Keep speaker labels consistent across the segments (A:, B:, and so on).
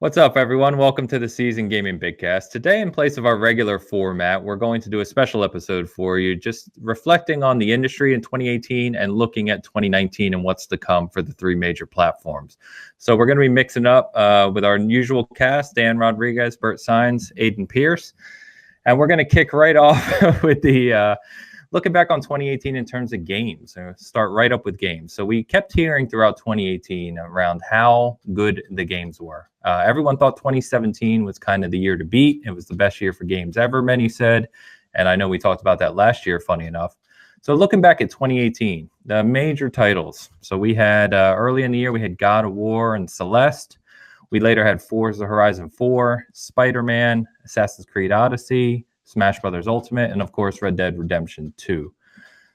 A: What's up, everyone? Welcome to the Season Gaming Bitcast. Today, in place of our regular format, we're going to do a special episode for you, just reflecting on the industry in 2018 and looking at 2019 and what's to come for the three major platforms. So we're going to be mixing up with our usual cast, Dan Rodriguez, Bert Sines, Aiden Pierce. And we're going to kick right off with the looking back on 2018 in terms of games. Start right up with games. So we kept hearing throughout 2018 around how good the games were. Everyone thought 2017 was kind of the year to beat. It was the best year for games ever, many said. And I know we talked about that last year, funny enough. So looking back at 2018, the major titles. So we had early in the year, we had God of War and Celeste. We later had Forza Horizon 4, Spider-Man, Assassin's Creed Odyssey, Smash Brothers Ultimate, and of course, Red Dead Redemption 2.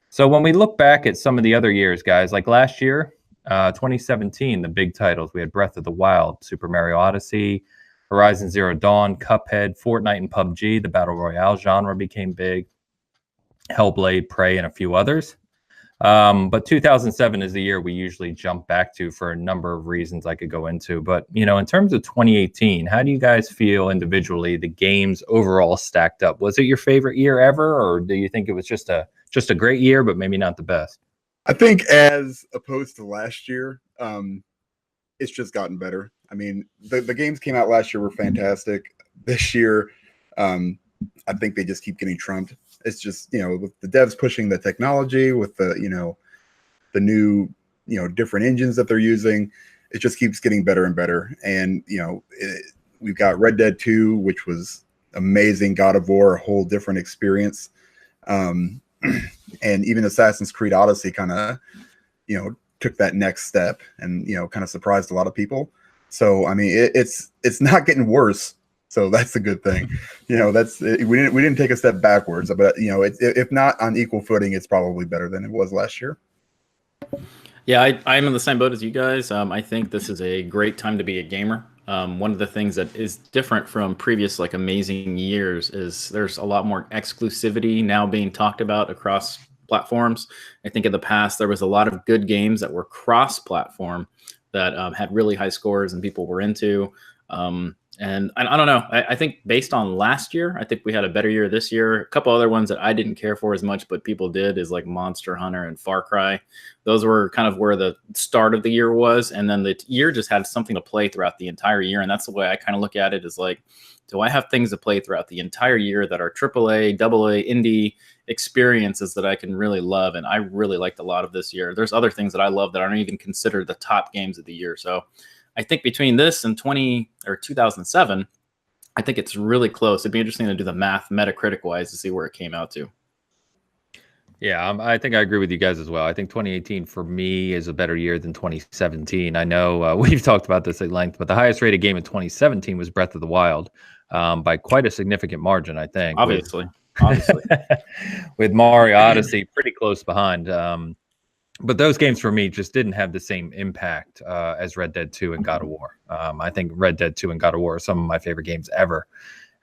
A: So when we look back at some of the other years, guys, like last year, 2017, the big titles, we had Breath of the Wild, Super Mario Odyssey, Horizon Zero Dawn, Cuphead, Fortnite, and PUBG. The Battle Royale genre became big. Hellblade, Prey, and a few others. But 2007 is the year we usually jump back to for a number of reasons I could go into. But, you know, in terms of 2018, how do you guys feel individually the games overall stacked up? Was it your favorite year ever, or do you think it was just a great year, but maybe not the best?
B: I think as opposed to last year, it's just gotten better. I mean, the games came out last year were fantastic. This year, I think they just keep getting trumped. It's just, you know, with the devs pushing the technology, with the, you know, the new, you know, different engines that they're using, it just keeps getting better and better. And, you know, we've got Red Dead 2, which was amazing. God of War, a whole different experience. And even Assassin's Creed Odyssey kind of, you know, took that next step and, you know, kind of surprised a lot of people. So, I mean, it's not getting worse. So that's a good thing. You know, we didn't take a step backwards, but, you know, if not on equal footing, it's probably better than it was last year.
C: Yeah, I'm in the same boat as you guys. I think this is a great time to be a gamer. One of the things that is different from previous like amazing years is there's a lot more exclusivity now being talked about across platforms. I think in the past there was a lot of good games that were cross-platform that had really high scores and people were into. And I don't know. I think based on last year, I think we had a better year this year. A couple other ones that I didn't care for as much, but people did, is like Monster Hunter and Far Cry. Those were kind of where the start of the year was. And then the year just had something to play throughout the entire year. And that's the way I kind of look at it, is like, do I have things to play throughout the entire year that are AAA, AA, indie experiences that I can really love? And I really liked a lot of this year. There's other things that I love that aren't even considered the top games of the year. So I think between this and 2007, I think it's really close. It'd be interesting to do the math Metacritic-wise to see where it came out to.
A: Yeah, I think I agree with you guys as well. I think 2018 for me is a better year than 2017. I know we've talked about this at length, but the highest rated game in 2017 was Breath of the Wild by quite a significant margin, I think.
C: Obviously.
A: With Mario Odyssey pretty close behind. But those games for me just didn't have the same impact as Red Dead 2 and God of War. I think Red Dead 2 and God of War are some of my favorite games ever.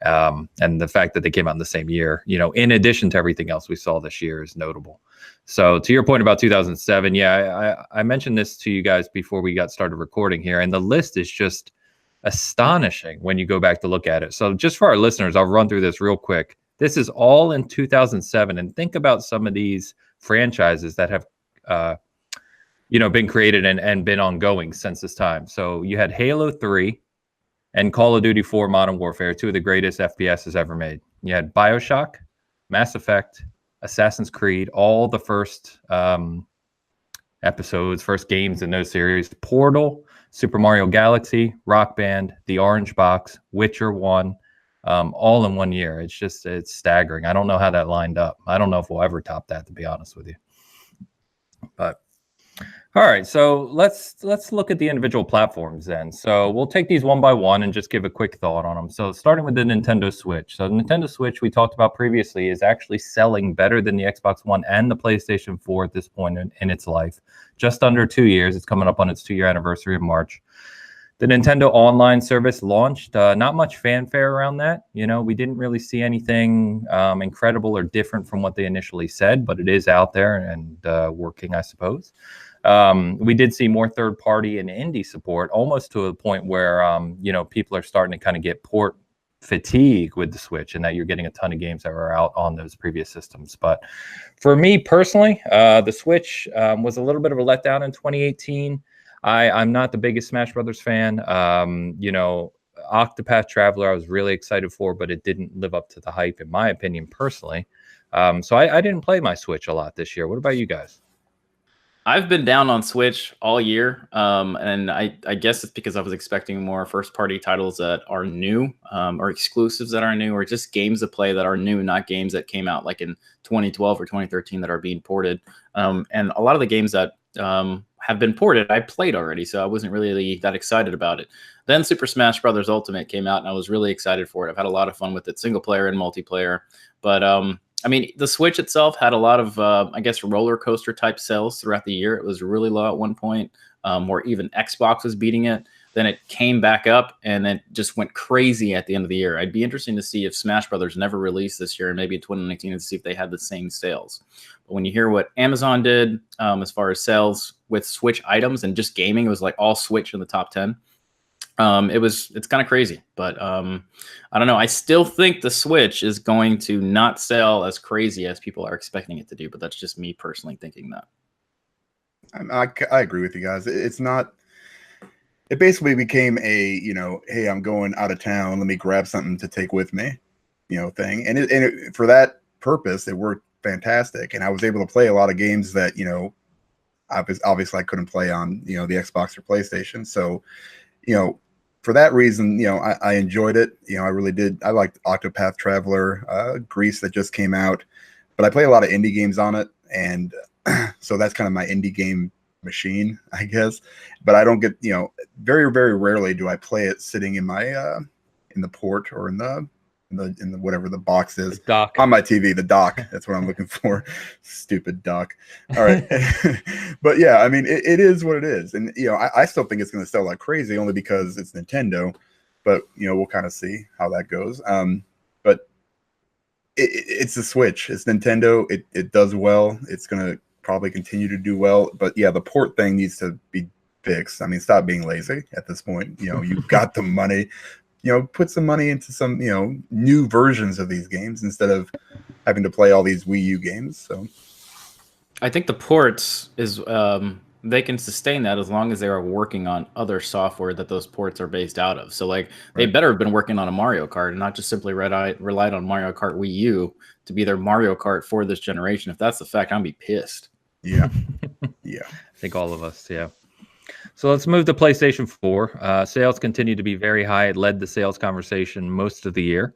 A: And the fact that they came out in the same year, you know, in addition to everything else we saw this year, is notable. So to your point about 2007, yeah, I mentioned this to you guys before we got started recording here, and the list is just astonishing when you go back to look at it. So just for our listeners, I'll run through this real quick. This is all in 2007, and think about some of these franchises that have you know, been created and been ongoing since this time. So you had Halo 3 and Call of Duty 4 Modern Warfare, two of the greatest FPSs ever made. You had BioShock, Mass Effect, Assassin's Creed, all the first episodes, first games in those series, Portal, Super Mario Galaxy, Rock Band, The Orange Box, Witcher 1, all in 1 year. It's staggering. I don't know how that lined up. I don't know if we'll ever top that, to be honest with you. But all right, so let's look at the individual platforms then. So we'll take these one by one and just give a quick thought on them. So starting with the Nintendo Switch. So the Nintendo Switch we talked about previously is actually selling better than the Xbox One and the PlayStation 4 at this point in its life. Just under 2 years. It's coming up on its 2-year anniversary in March. The Nintendo Online service launched. Not much fanfare around that. You know, we didn't really see anything incredible or different from what they initially said, but it is out there and working, I suppose. we did see more third party and indie support, almost to a point where people are starting to kind of get port fatigue with the Switch, and that you're getting a ton of games that were out on those previous systems. But for me personally, the Switch was a little bit of a letdown in 2018. I'm not the biggest Smash Brothers fan. Octopath Traveler I was really excited for, but it didn't live up to the hype, in my opinion, personally. So I didn't play my Switch a lot this year. What about you guys?
C: I've been down on Switch all year, and I guess it's because I was expecting more first-party titles that are new, or exclusives that are new, or just games to play that are new, not games that came out like in 2012 or 2013 that are being ported. And a lot of the games that have been ported, I played already, so I wasn't really that excited about it. Then Super Smash Bros. Ultimate came out, and I was really excited for it. I've had a lot of fun with it, single player and multiplayer. But I mean, the Switch itself had a lot of, I guess, roller coaster type sales throughout the year. It was really low at one point, where even Xbox was beating it. Then it came back up, and then just went crazy at the end of the year. I'd be interested to see if Smash Brothers never released this year, and maybe in 2019, and see if they had the same sales. But when you hear what Amazon did as far as sales with Switch items and just gaming, it was like all Switch in the top 10. It's kind of crazy, but I don't know. I still think the Switch is going to not sell as crazy as people are expecting it to do, but that's just me personally thinking that.
B: I agree with you guys. It's not. It basically became a, hey, I'm going out of town, let me grab something to take with me, thing. And for that purpose, it worked fantastic. And I was able to play a lot of games that, obviously I couldn't play on, the Xbox or PlayStation. So, for that reason, I enjoyed it. I really did. I liked Octopath Traveler, Grease that just came out, but I play a lot of indie games on it. And so that's kind of my indie game machine, I guess. But I don't get, very, very rarely do I play it sitting in my in the port or in the whatever the box is,
A: the dock
B: on my TV, the dock. That's what I'm looking for. Stupid dock. All right. But yeah, I mean, it is what it is. And, I still think it's going to sell like crazy only because it's Nintendo, but, we'll kind of see how that goes. But it's the Switch. It's Nintendo. It does well. It's going to probably continue to do well. But yeah, the port thing needs to be fixed. I mean, stop being lazy at this point. You've got the money. Put some money into some, new versions of these games instead of having to play all these Wii U games. So
C: I think the ports is they can sustain that as long as they are working on other software that those ports are based out of. So like they better have been working on a Mario Kart and not just simply relied on Mario Kart Wii U to be their Mario Kart for this generation. If that's the fact, I'd be pissed.
B: Yeah. Yeah.
A: I think all of us, yeah. So let's move to PlayStation 4. Sales continue to be very high. It led the sales conversation most of the year.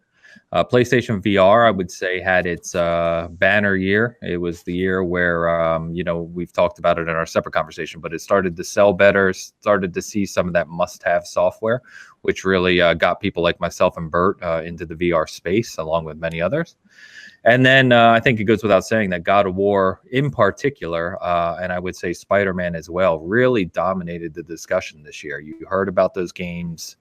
A: PlayStation VR, I would say, had its banner year. It was the year where, we've talked about it in our separate conversation, but it started to sell better, started to see some of that must-have software, which really got people like myself and Bert into the VR space, along with many others. And then I think it goes without saying that God of War in particular, and I would say Spider-Man as well, really dominated the discussion this year. You heard about those games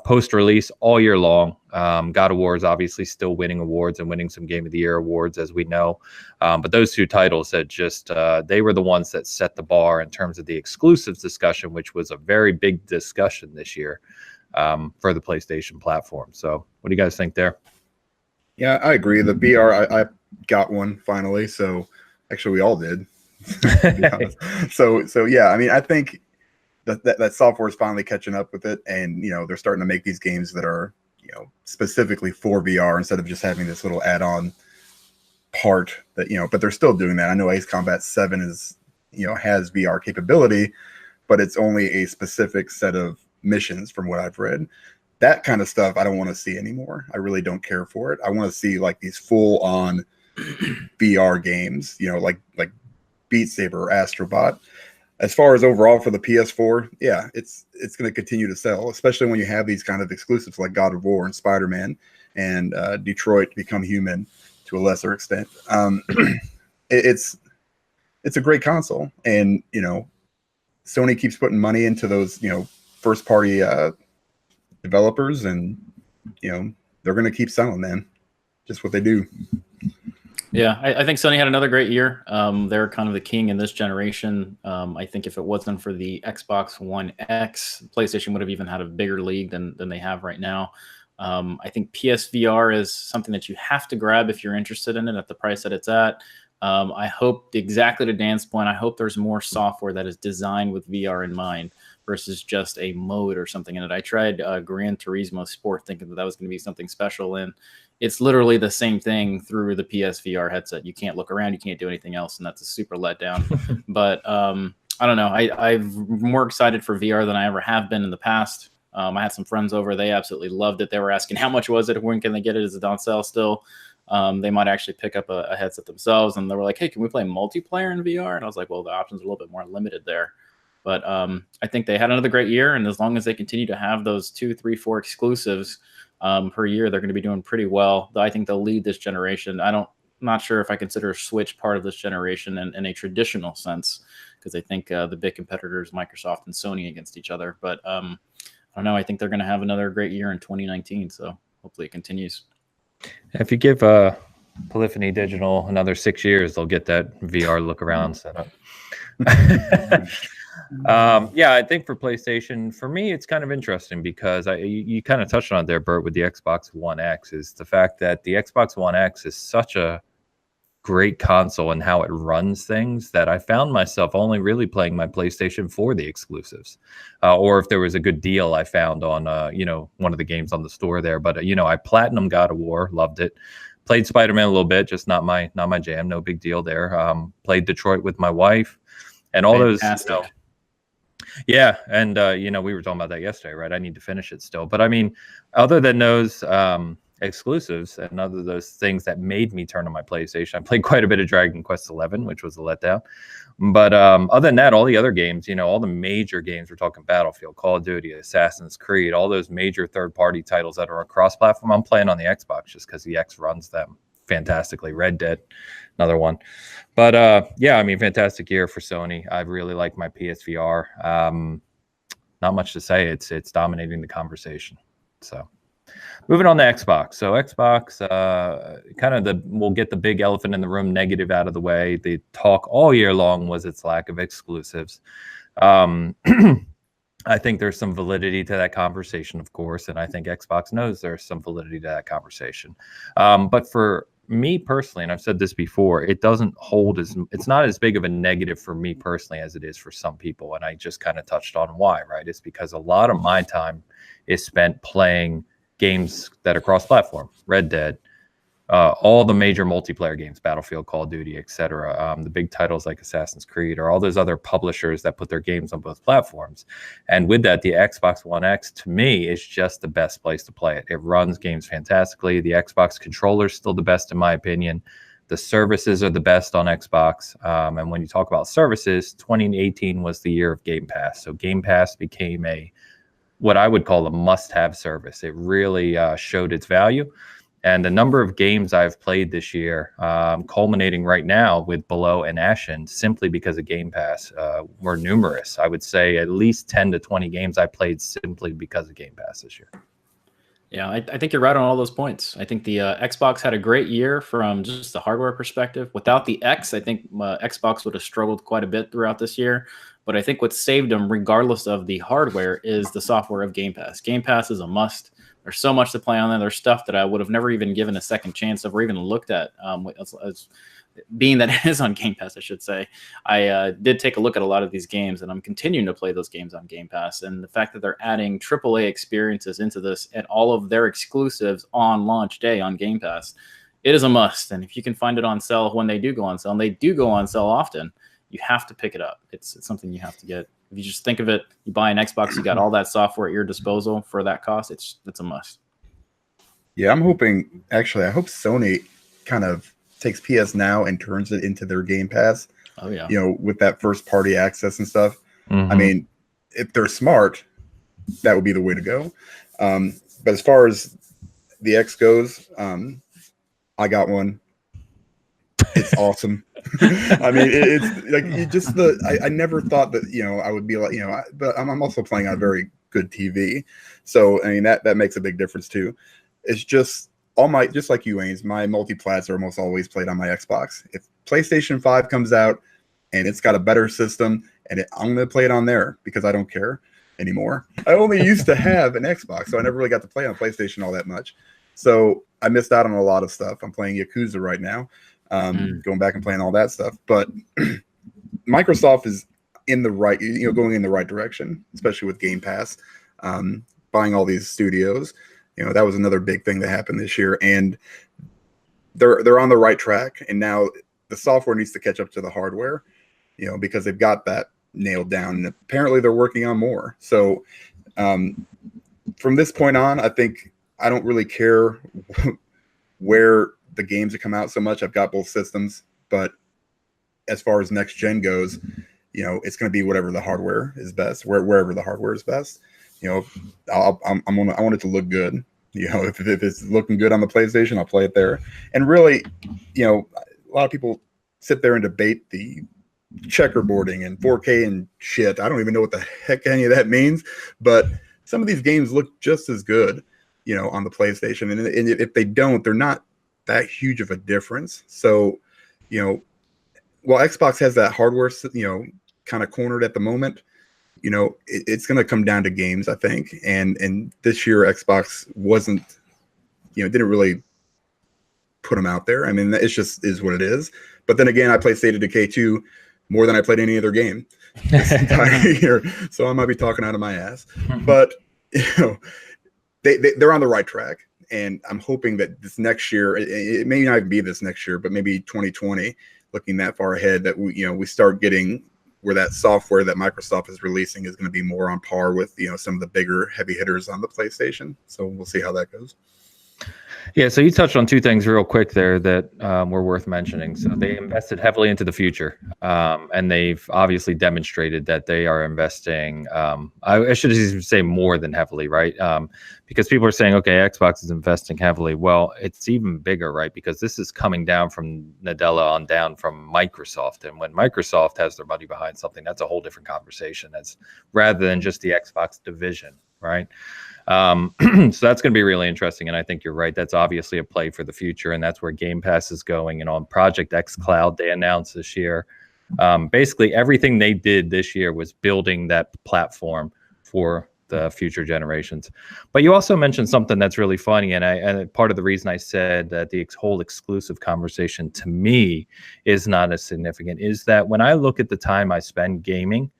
A: post-release all year long. God of War is obviously still winning awards and winning some Game of the Year awards, as we know. But those two titles that just, they were the ones that set the bar in terms of the exclusives discussion, which was a very big discussion this year for the PlayStation platform. So what do you guys think there?
B: Yeah, I agree. The VR, I got one finally. So actually, we all did. So yeah, I mean, I think that software is finally catching up with it, and they're starting to make these games that are specifically for VR instead of just having this little add-on part that But they're still doing that. I know Ace Combat 7 is has VR capability, but it's only a specific set of missions from what I've read. That kind of stuff I don't want to see anymore. I really don't care for it. I want to see like these full-on VR games, like Beat Saber or Astrobot. As far as overall for the PS4, yeah, it's going to continue to sell, especially when you have these kind of exclusives like God of War and Spider-Man and Detroit Become Human to a lesser extent. It's a great console, and Sony keeps putting money into those first-party developers, and they're going to keep selling, man. Just what they do.
C: Yeah, I think Sony had another great year. They're kind of the king in this generation. I think if it wasn't for the Xbox One X, PlayStation would have even had a bigger league than they have right now. I think PSVR is something that you have to grab if you're interested in it at the price that it's at. I hope, exactly to Dan's point, I hope there's more software that is designed with VR in mind versus just a mode or something in it. I tried Gran Turismo Sport thinking that was going to be something special, and it's literally the same thing through the PSVR headset. You can't look around, you can't do anything else, and that's a super letdown. But I don't know. I'm more excited for VR than I ever have been in the past. I had some friends over; they absolutely loved it. They were asking how much was it, when can they get it? Is it on sale still? They might actually pick up a headset themselves, and they were like, "Hey, can we play multiplayer in VR?" And I was like, "Well, the options are a little bit more limited there." But I think they had another great year, and as long as they continue to have those 2, 3, 4 exclusives per year, they're going to be doing pretty well. I think they'll lead this generation. Not sure if I consider Switch part of this generation in a traditional sense, because I think the big competitors, Microsoft and Sony, against each other. But I don't know. I think they're going to have another great year in 2019. So hopefully it continues.
A: If you give Polyphony Digital another 6 years, they'll get that VR look around set up. Yeah, I think for PlayStation, for me, it's kind of interesting because you kind of touched on it there, Bert, with the Xbox One X, is the fact that the Xbox One X is such a great console and how it runs things that I found myself only really playing my PlayStation for the exclusives, or if there was a good deal I found on one of the games on the store there. But I platinum God of War, loved it. Played Spider-Man a little bit, just not my jam. No big deal there. Played Detroit with my wife, and all
C: Fantastic.
A: those. Yeah, and we were talking about that yesterday, right? I need to finish it still, but I mean, other than those exclusives and other those things that made me turn on my PlayStation, I played quite a bit of Dragon Quest XI, which was a letdown. But other than that, all the other games, all the major games, we're talking Battlefield, Call of Duty, Assassin's Creed, all those major third-party titles that are across platform, I'm playing on the Xbox just because the X runs them fantastically. Red Dead, another one. But yeah, I mean, fantastic year for Sony. I really like my PSVR. Not much to say. It's dominating the conversation. So moving on to Xbox. So Xbox, we'll get the big elephant in the room negative out of the way. The talk all year long was its lack of exclusives. I think there's some validity to that conversation, of course, and I think Xbox knows there's some validity to that conversation. But for me personally, and I've said this before, it's not as big of a negative for me personally as it is for some people. And I just kind of touched on why, right? It's because a lot of my time is spent playing games that are cross-platform, Red Dead, all the major multiplayer games, Battlefield, Call of Duty, etc. The big titles like Assassin's Creed, or all those other publishers that put their games on both platforms. And with that, the Xbox One X, to me, is just the best place to play it. It runs games fantastically. The Xbox controller is still the best, in my opinion. The services are the best on Xbox. And when you talk about services, 2018 was the year of Game Pass. So Game Pass became what I would call a must-have service. It really showed its value. And the number of games I've played this year, culminating right now with Below and Ashen, simply because of Game Pass, were numerous. I would say at least 10 to 20 games I played simply because of Game Pass this year.
C: Yeah, I think you're right on all those points. I think the Xbox had a great year from just the hardware perspective. Without the X, I think Xbox would have struggled quite a bit throughout this year. But I think what saved them, regardless of the hardware, is the software of Game Pass. Game Pass is a must. There's so much to play on there. There's stuff that I would have never even given a second chance of or even looked at. As being that it is on Game Pass, I should say. I did take a look at a lot of these games, and I'm continuing to play those games on Game Pass. And the fact that they're adding AAA experiences into this and all of their exclusives on launch day on Game Pass, it is a must. And if you can find it on sale when they do go on sale, and they do go on sale often, you have to pick it up. It's something you have to get. If you just think of it, you buy an Xbox, you got all that software at your disposal for that cost. It's a must.
B: Yeah, I hope Sony kind of takes PS Now and turns it into their Game Pass.
C: Oh yeah.
B: With that first party access and stuff.
A: Mm-hmm.
B: I mean, if they're smart, that would be the way to go. But as far as the X goes, I got one. It's awesome. I mean, it's like I never thought that, I would be like, but I'm also playing on a very good TV. So, I mean, that makes a big difference too. It's just all my, just like you, Ains, my multiplats are almost always played on my Xbox. If PlayStation 5 comes out and it's got a better system, I'm going to play it on there because I don't care anymore. I only used to have an Xbox, so I never really got to play on PlayStation all that much. So I missed out on a lot of stuff. I'm playing Yakuza right now, going back and playing all that stuff. But Microsoft is in the right, going in the right direction, especially with Game Pass, buying all these studios. That was another big thing that happened this year, and they're on the right track. And now the software needs to catch up to the hardware, because they've got that nailed down. And apparently they're working on more. So from this point on, I think I don't really care where the games that come out so much. I've got both systems, but as far as next gen goes, it's going to be whatever the hardware is best, wherever the hardware is best. I want it to look good. If it's looking good on the PlayStation, I'll play it there. And really, a lot of people sit there and debate the checkerboarding and 4K and shit. I don't even know what the heck any of that means, but some of these games look just as good, on the PlayStation. And if they don't, they're not that huge of a difference. So, while Xbox has that hardware, kind of cornered at the moment, it's going to come down to games, I think. And this year, Xbox wasn't, didn't really put them out there. I mean, it's just is what it is. But then again, I played State of Decay 2 more than I played any other game this entire year. So I might be talking out of my ass. But, they're on the right track. And I'm hoping that this next year, it may not even be this next year, but maybe 2020, looking that far ahead, that we start getting where that software that Microsoft is releasing is going to be more on par with, some of the bigger heavy hitters on the PlayStation. So we'll see how that goes.
A: Yeah, so you touched on two things real quick there that were worth mentioning. So they invested heavily into the future, and they've obviously demonstrated that they are investing. I should even say more than heavily, right? Because people are saying, okay, Xbox is investing heavily. Well, it's even bigger, right? Because this is coming down from Nadella on down from Microsoft. And when Microsoft has their money behind something, that's a whole different conversation. That's rather than just the Xbox division, right? So that's going to be really interesting. And I think you're right. That's obviously a play for the future. And that's where Game Pass is going. And on Project X Cloud, they announced this year, basically everything they did this year was building that platform for the future generations. But you also mentioned something that's really funny. And part of the reason I said that the whole exclusive conversation to me is not as significant is that when I look at the time I spend gaming,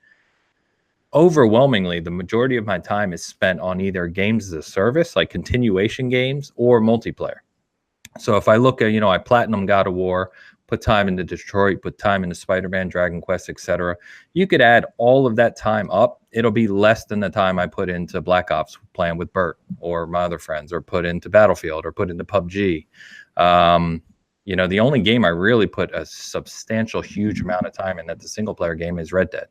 A: overwhelmingly, the majority of my time is spent on either games as a service, like continuation games, or multiplayer. So if I look at, I platinum God of War, put time into Detroit, put time into Spider-Man, Dragon Quest, etc. You could add all of that time up. It'll be less than the time I put into Black Ops playing with Bert or my other friends, or put into Battlefield, or put into PUBG. The only game I really put a substantial, huge amount of time in that's a single player game is Red Dead.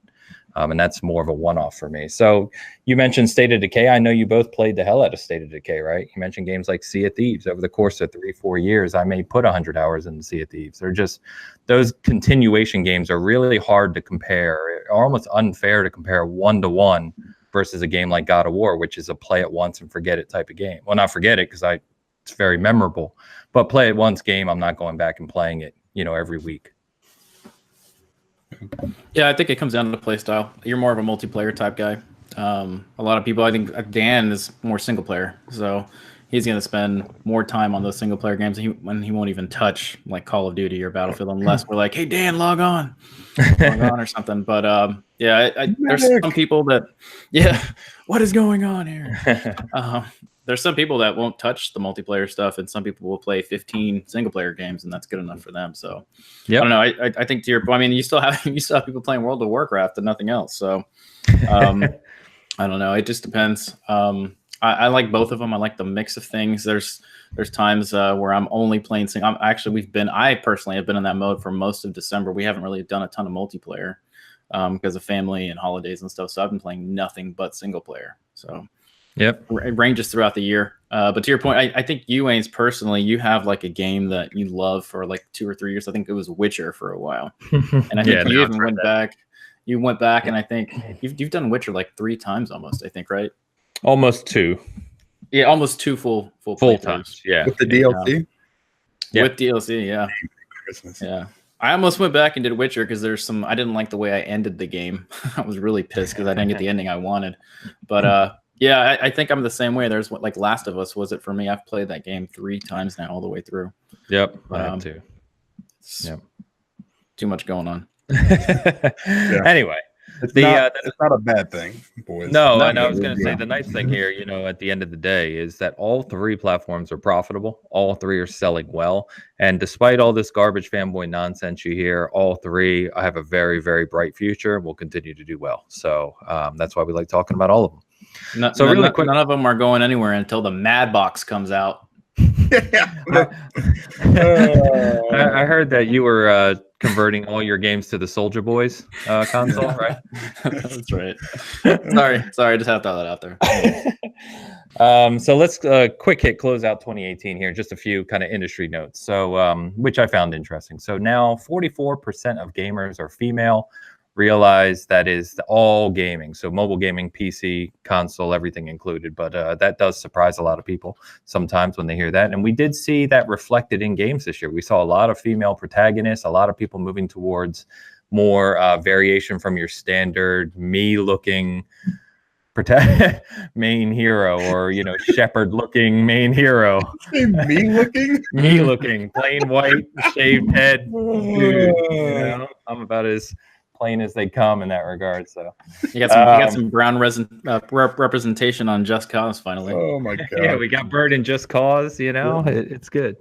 A: And that's more of a one-off for me. So you mentioned State of Decay. I know you both played the hell out of State of Decay, right? You mentioned games like Sea of Thieves. Over the course of 3-4 years, I may put 100 hours into Sea of Thieves. They're just, those continuation games are really hard to compare, or almost unfair to compare one-to-one versus a game like God of War, which is a play it once and forget it type of game. Well, not forget it, because it's very memorable, but play it once game. I'm not going back and playing it, every week.
C: Yeah, I think it comes down to play style. You're more of a multiplayer type guy. A lot of people, I think Dan is more single player, so he's going to spend more time on those single player games when he won't even touch like Call of Duty or Battlefield unless we're like, hey Dan, log on or something. But there's some people that, what is going on here? There's some people that won't touch the multiplayer stuff, and some people will play 15 single player games, and that's good enough for them. So, I don't know. I think to your point, I mean, you still have people playing World of Warcraft and nothing else. So, I don't know. It just depends. I like both of them. I like the mix of things. There's times where I'm only playing single. I personally have been in that mode for most of December. We haven't really done a ton of multiplayer because of family and holidays and stuff. So I've been playing nothing but single player. So.
A: Yep.
C: It ranges throughout the year. But to your point, I think you, Ains, personally, you have like a game that you love for like 2 or 3 years. I think it was Witcher for a while. And I think you even went back. You went back, and I think you've done Witcher like 3 times almost, I think, right?
A: Almost 2.
C: Yeah, almost two full
A: full
C: playthroughs.
A: times. Yeah,
B: With the DLC.
A: Yeah.
C: With DLC. Yeah,
B: Christmas.
C: yeah. I almost went back and did Witcher because there's some. I didn't like the way I ended the game. I was really pissed because I didn't get the ending I wanted. But yeah, I think I'm the same way. There's what like Last of Us was it for me? I've played that game 3 times now, all the way through.
A: Yep, I have too.
C: Yep. Too much going on.
A: Anyway,
B: it's not a bad thing, boys.
A: No, and I was going to say the nice thing here, you know, at the end of the day, is that all 3 platforms are profitable. All 3 are selling well, and despite all this garbage fanboy nonsense you hear, all 3 have a very, very bright future and will continue to do well. So that's why we like talking about all of them.
C: Really quick, none of them are going anywhere until the Mad Box comes out.
A: I heard that you were converting all your games to the Soldier Boys console, right?
C: That's right. Sorry, I just have to throw that out there.
A: So let's quick hit close out 2018 here. Just a few kind of industry notes. So which I found interesting. So now 44% of gamers are female. Realize that is all gaming, so mobile gaming, PC, console, everything included. But that does surprise a lot of people sometimes when they hear that. And we did see that reflected in games this year. We saw a lot of female protagonists, a lot of people moving towards more variation from your standard me-looking main hero, or you know, shepherd-looking main hero. Me looking, plain white, shaved head. Dude, you know, I'm about as plain as they come in that regard. So
C: you got some brown representation on Just Cause finally.
B: Oh my god!
A: Yeah, we got Bird in Just Cause. You know, it's good.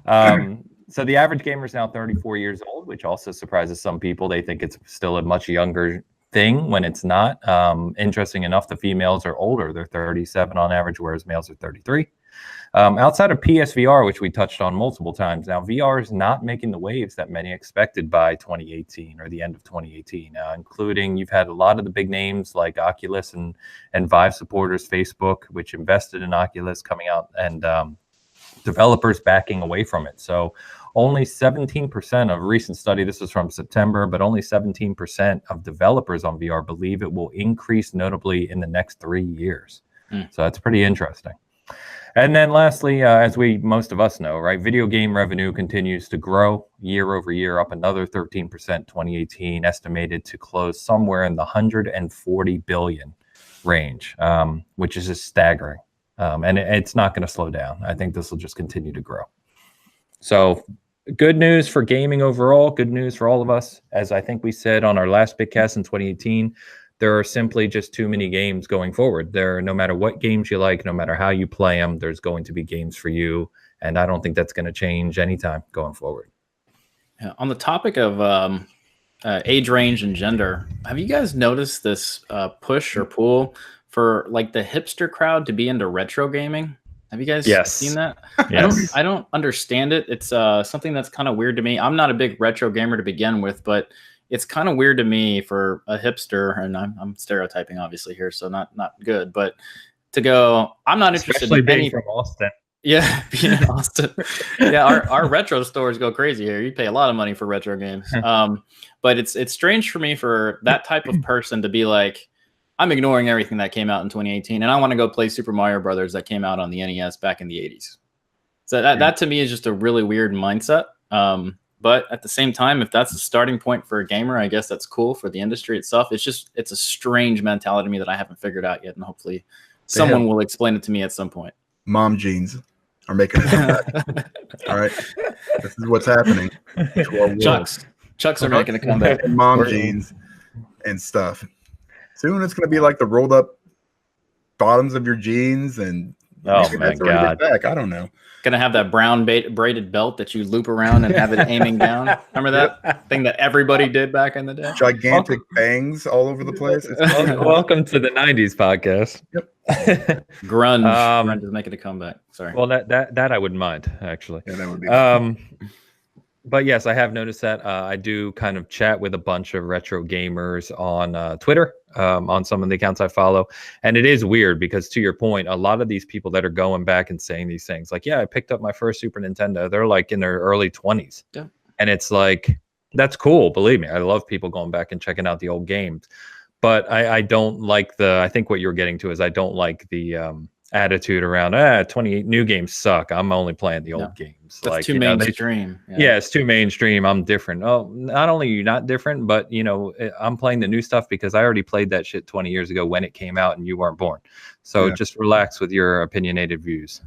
A: So the average gamer is now 34 years old, which also surprises some people. They think it's still a much younger thing when it's not. Interesting enough, the females are older. They're 37 on average, whereas males are 33. Outside of PSVR, which we touched on multiple times, now VR is not making the waves that many expected by 2018 or the end of 2018, including you've had a lot of the big names like Oculus and Vive supporters, Facebook, which invested in Oculus, coming out, and developers backing away from it. So only 17% of recent study, this is from September, but only 17% of developers on VR believe it will increase notably in the next 3 years. So that's pretty interesting. And then lastly, as most of us know, right, video game revenue continues to grow year over year, up another 13%, 2018, estimated to close somewhere in the 140 billion range, which is just staggering. And it's not going to slow down. I think this will just continue to grow. So good news for gaming overall, good news for all of us. As I think we said on our last Bitcast in 2018, there are simply just too many games going forward. No matter what games you like, no matter how you play them, there's going to be games for you. And I don't think that's going to change anytime going forward.
C: Yeah, on the topic of age range and gender, have you guys noticed this push or pull for like the hipster crowd to be into retro gaming? Have you guys seen that? Yes. I don't understand it. It's something that's kind of weird to me. I'm not a big retro gamer to begin with, but it's kind of weird to me for a hipster, and I'm stereotyping obviously here, so not good, but to go, I'm not interested in
A: being from Austin.
C: Yeah, being in Austin. Yeah, our retro stores go crazy here. You pay a lot of money for retro games. But it's strange for me for that type of person to be like, I'm ignoring everything that came out in 2018, and I want to go play Super Mario Brothers that came out on the NES back in the 80s. So that to me is just a really weird mindset. But at the same time, if that's the starting point for a gamer, I guess that's cool for the industry itself. It's a strange mentality to me that I haven't figured out yet, and hopefully someone will explain it to me at some point.
B: Mom jeans are making a comeback. All right, this is what's happening.
C: Chucks are making a comeback.
B: Mom jeans and stuff. Soon it's going to be like the rolled up bottoms of your jeans, and
A: oh my god,
B: back. I don't know.
C: Gonna have that brown braided belt that you loop around and have it aiming down. Remember that thing that everybody did back in the day?
B: Gigantic bangs all over the place.
A: Welcome to the 90s podcast.
B: Yep.
C: Grunge is making a comeback. Sorry.
A: Well, that I wouldn't mind, actually.
B: Yeah, that would be
A: but yes, I have noticed that. I do kind of chat with a bunch of retro gamers on Twitter, on some of the accounts I follow. And it is weird because, to your point, a lot of these people that are going back and saying these things like, yeah, I picked up my first Super Nintendo, they're like in their early 20s. Yeah. And it's like, that's cool. Believe me, I love people going back and checking out the old games. But I don't like I think what you're getting to is I don't like the attitude around 28 new games suck. I'm only playing the old games.
C: That's
A: like
C: too mainstream.
A: Yeah, it's too mainstream. I'm different. Oh, not only are you not different, but I'm playing the new stuff because I already played that shit 20 years ago when it came out and you weren't born. So just relax with your opinionated views.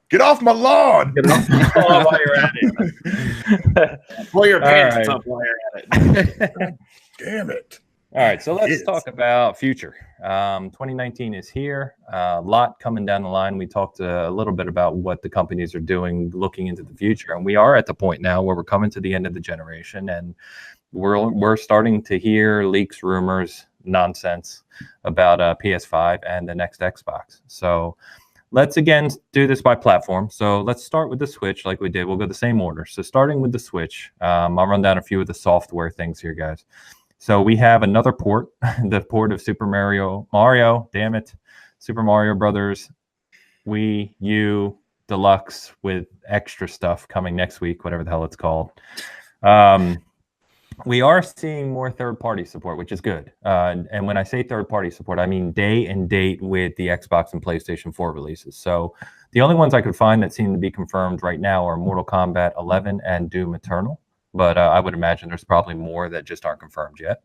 B: Get off my lawn.
A: Get off my lawn while you're at it.
C: Pull your pants up while you're at it.
B: Damn it.
A: All right, so let's talk about future. 2019 is here. A lot coming down the line. We talked a little bit about what the companies are doing looking into the future. And we are at the point now where we're coming to the end of the generation. And we're starting to hear leaks, rumors, nonsense about PS5 and the next Xbox. So let's again do this by platform. So let's start with the Switch like we did. We'll go the same order. So starting with the Switch, I'll run down a few of the software things here, guys. So we have another port, the port of Super Mario, Super Mario Brothers, Wii U Deluxe with extra stuff coming next week, whatever the hell it's called. We are seeing more third-party support, which is good. And when I say third-party support, I mean day and date with the Xbox and PlayStation 4 releases. So the only ones I could find that seem to be confirmed right now are Mortal Kombat 11 and Doom Eternal. But I would imagine there's probably more that just aren't confirmed yet.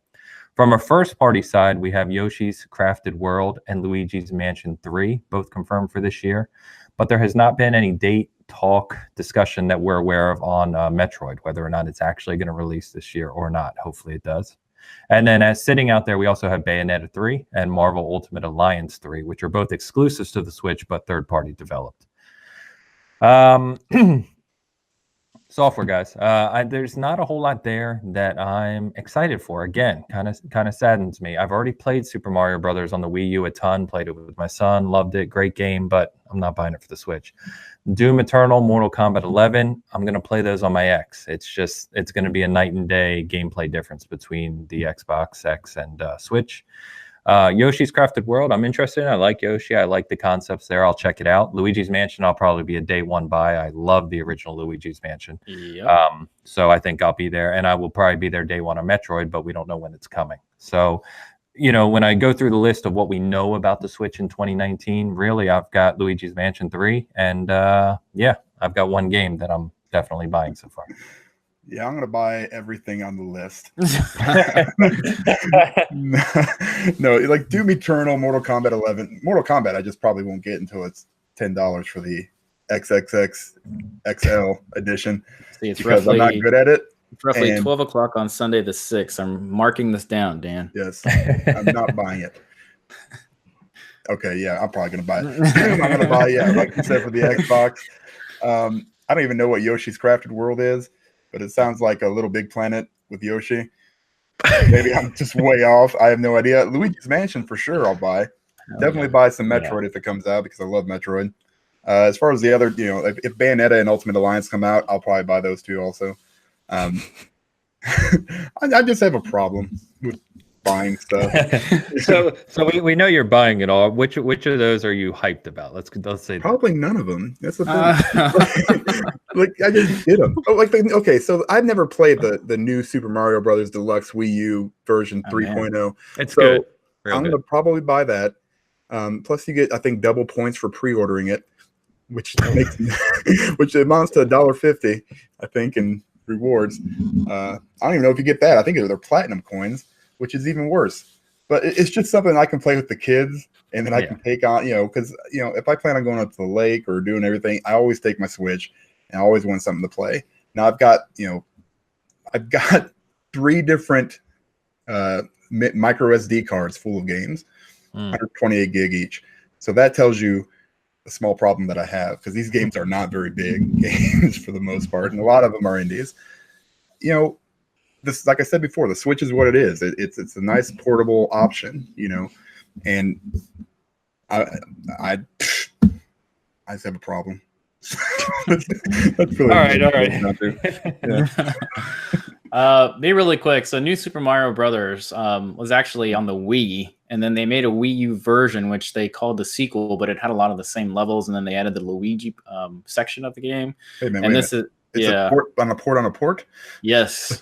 A: From a first-party side, we have Yoshi's Crafted World and Luigi's Mansion 3, both confirmed for this year. But there has not been any date, talk, discussion that we're aware of on Metroid, whether or not it's actually going to release this year or not. Hopefully it does. And then as sitting out there, we also have Bayonetta 3 and Marvel Ultimate Alliance 3, which are both exclusives to the Switch, but third-party developed. Software, guys. There's not a whole lot there that I'm excited for. Again, kind of saddens me. I've already played Super Mario Brothers on the Wii U a ton. Played it with my son. Loved it. Great game, but I'm not buying it for the Switch. Doom Eternal, Mortal Kombat 11. I'm gonna play those on my X. It's gonna be a night and day gameplay difference between the Xbox X and Switch. Yoshi's Crafted World, I'm interested in. I like Yoshi. I like the concepts there. I'll check it out. Luigi's Mansion, I'll probably be a day one buy. I love the original Luigi's Mansion.
C: Yep.
A: So I think I'll be there. And I will probably be there day one on Metroid, but we don't know when it's coming. So, when I go through the list of what we know about the Switch in 2019, really, I've got Luigi's Mansion 3. And I've got one game that I'm definitely buying so far.
B: Yeah, I'm gonna buy everything on the list. No, like Doom Eternal, Mortal Kombat 11. Mortal Kombat, I just probably won't get until it's $10 for the XXX XL edition.
C: See, it's
B: because I'm not good at it.
C: It's roughly 12 o'clock on Sunday the 6th. I'm marking this down, Dan.
B: Yes, I'm not buying it. Okay, yeah, I'm probably gonna buy it. I'm gonna buy, like you said, for the Xbox. I don't even know what Yoshi's Crafted World is. But it sounds like a Little Big Planet with Yoshi. Maybe I'm just way off. I have no idea. Luigi's Mansion for sure I'll buy. Definitely buy some Metroid if it comes out because I love Metroid. As far as the other, if Bayonetta and Ultimate Alliance come out, I'll probably buy those two also. I just have a problem with buying stuff.
A: so we know you're buying it all. Which of those are you hyped about? Let's say
B: probably none of them. That's the thing. Like I just did them. So I've never played the new Super Mario Brothers Deluxe Wii U version 3.0.
A: It's good.
B: I'm gonna probably buy that. Plus you get, I think, double points for pre-ordering it, which amounts to $1.50, I think, in rewards. I don't even know if you get that. I think they're platinum coins, which is even worse. But it's just something I can play with the kids, and then I can take on, because if I plan on going up to the lake or doing everything, I always take my Switch, and I always want something to play. Now I've got 3 different micro SD cards full of games, 128 gig each. So that tells you a small problem that I have, because these games are not very big games for the most part, and a lot of them are indies. This, like I said before, the Switch is what it is. It's a nice portable option, and I just have a problem. That's really
A: all right.
C: Be really quick. So New Super Mario Brothers was actually on the Wii, and then they made a Wii U version, which they called the sequel, but it had a lot of the same levels, and then they added the Luigi section of the game.
B: Wait a minute. It's a port on a port on a port?
C: Yes.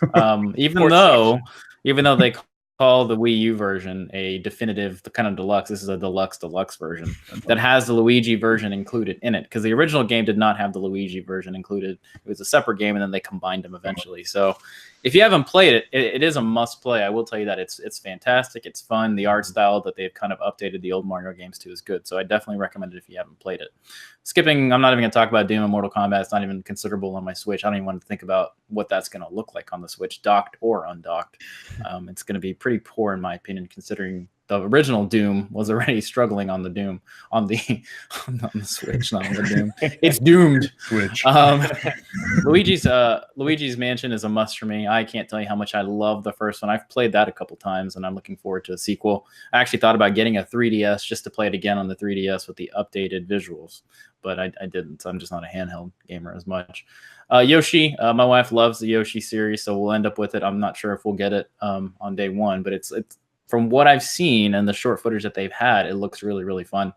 C: Even though they call the Wii U version a definitive, the kind of deluxe. This is a deluxe version that has the Luigi version included in it, because the original game did not have the Luigi version included. It was a separate game, and then they combined them eventually. So if you haven't played it, it is a must play. I will tell you that it's fantastic. It's fun. The art style that they've kind of updated the old Mario games to is good. So I definitely recommend it if you haven't played it. Skipping, I'm not even going to talk about Doom and Mortal Kombat. It's not even considerable on my Switch. I don't even want to think about what that's going to look like on the Switch, docked or undocked. It's going to be pretty poor, in my opinion, considering the original Doom was already struggling on the Doom on the Switch, not on the Doom. It's doomed.
B: Switch.
C: Luigi's Mansion is a must for me. I can't tell you how much I love the first one. I've played that a couple times, and I'm looking forward to a sequel. I actually thought about getting a 3DS just to play it again on the 3DS with the updated visuals, but I didn't. So I'm just not a handheld gamer as much. Yoshi, my wife loves the Yoshi series, so we'll end up with it. I'm not sure if we'll get it on day one, but it's from what I've seen and the short footage that they've had, it looks really, really fun.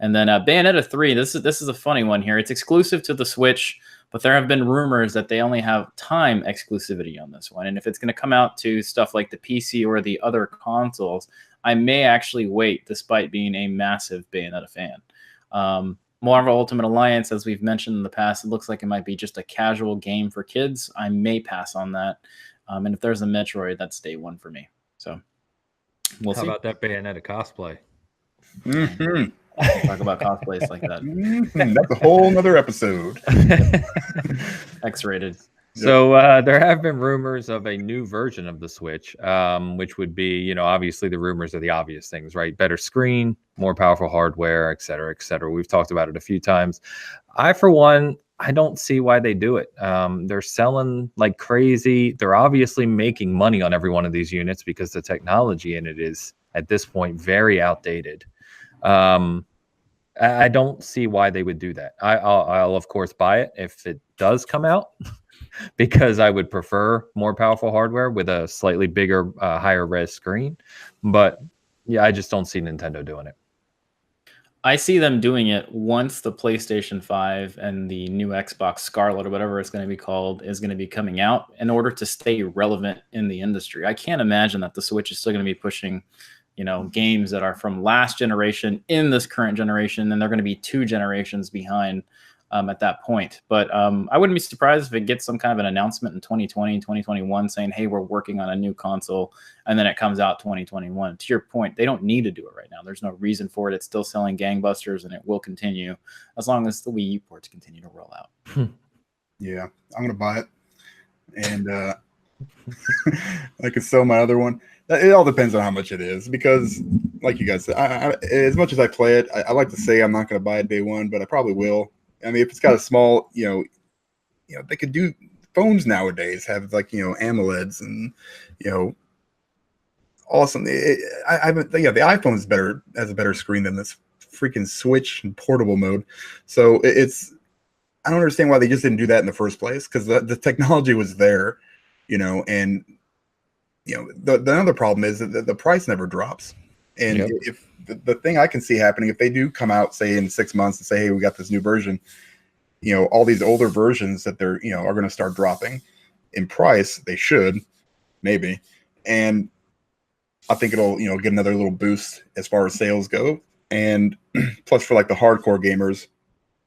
C: And then Bayonetta 3, this is a funny one here. It's exclusive to the Switch, but there have been rumors that they only have time exclusivity on this one. And if it's going to come out to stuff like the PC or the other consoles, I may actually wait, despite being a massive Bayonetta fan. Marvel Ultimate Alliance, as we've mentioned in the past, it looks like it might be just a casual game for kids. I may pass on that. And if there's a Metroid, that's day one for me. So we'll see.
A: How about that Bayonetta cosplay?
B: Mm-hmm.
C: Talk about cosplays like that.
B: Mm-hmm. That's a whole nother episode.
C: X-rated.
A: So there have been rumors of a new version of the Switch, which would be, you know, obviously the rumors are the obvious things, right? Better screen, more powerful hardware, et cetera, et cetera. We've talked about it a few times. I, for one, I don't see why they do it. They're selling like crazy. They're obviously making money on every one of these units because the technology in it is, at this point, very outdated. I don't see why they would do that. I'll of course buy it if it does come out, because I would prefer more powerful hardware with a slightly bigger, higher res screen. But yeah, I just don't see Nintendo doing it.
C: I see them doing it once the PlayStation 5 and the new Xbox Scarlet, or whatever it's going to be called, is going to be coming out, in order to stay relevant in the industry. I can't imagine that the Switch is still going to be pushing, you know, games that are from last generation in this current generation, and they're going to be 2 generations behind at that point. But I wouldn't be surprised if it gets some kind of an announcement in 2020, 2021 saying, hey, we're working on a new console, and then it comes out 2021. To your point, they don't need to do it right now. There's no reason for it. It's still selling gangbusters, and it will continue as long as the Wii U ports continue to roll out.
B: Yeah, I'm going to buy it. And I could sell my other one. It all depends on how much it is, because like you guys said, as much as I play it, I like to say I'm not going to buy it day one, but I probably will. I mean, if it's got a small, you know, they could do, phones nowadays have, like, you know, AMOLEDs and, you know, awesome. The iPhone is better, has a better screen than this freaking Switch in portable mode. So I don't understand why they just didn't do that in the first place, because the technology was there, you know, and you know, the other problem is that the price never drops. And
A: Yep.
B: if the thing I can see happening, if they do come out, say in 6 months, and say, hey, we got this new version, you know, all these older versions that they're, you know, are going to start dropping in price. They should, maybe. And I think it'll, you know, get another little boost as far as sales go. And plus, for like the hardcore gamers,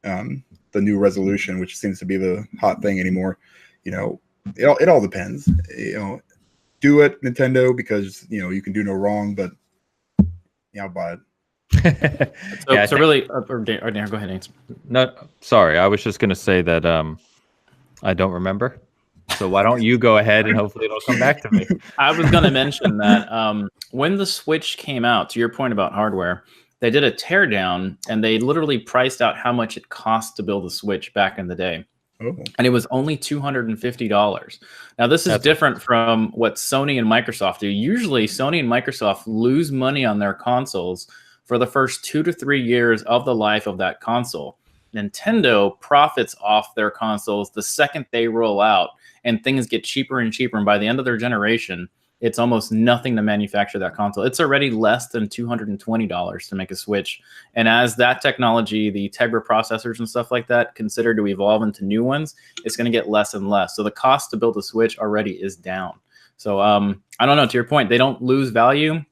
B: the new resolution, which seems to be the hot thing anymore, you know, it all depends. You know, do it, Nintendo, because, you know, you can do no wrong. But yeah, I'll buy it.
C: So really, or Dan, go ahead, Ains.
A: No, sorry. I was just going to say that I don't remember. So why don't you go ahead and hopefully it'll come back to me.
C: I was going to mention that when the Switch came out, to your point about hardware, they did a teardown, and they literally priced out how much it cost to build a Switch back in the day.
B: Oh.
C: And it was only $250. Now, this is different from what Sony and Microsoft do. Usually, Sony and Microsoft lose money on their consoles for the first 2 to 3 years of the life of that console. Nintendo profits off their consoles the second they roll out, and things get cheaper and cheaper. And by the end of their generation, it's almost nothing to manufacture that console. It's already less than $220 to make a Switch. And as that technology, the Tegra processors and stuff like that, consider to evolve into new ones, it's going to get less and less. So the cost to build a Switch already is down. So I don't know. To your point, they don't lose value.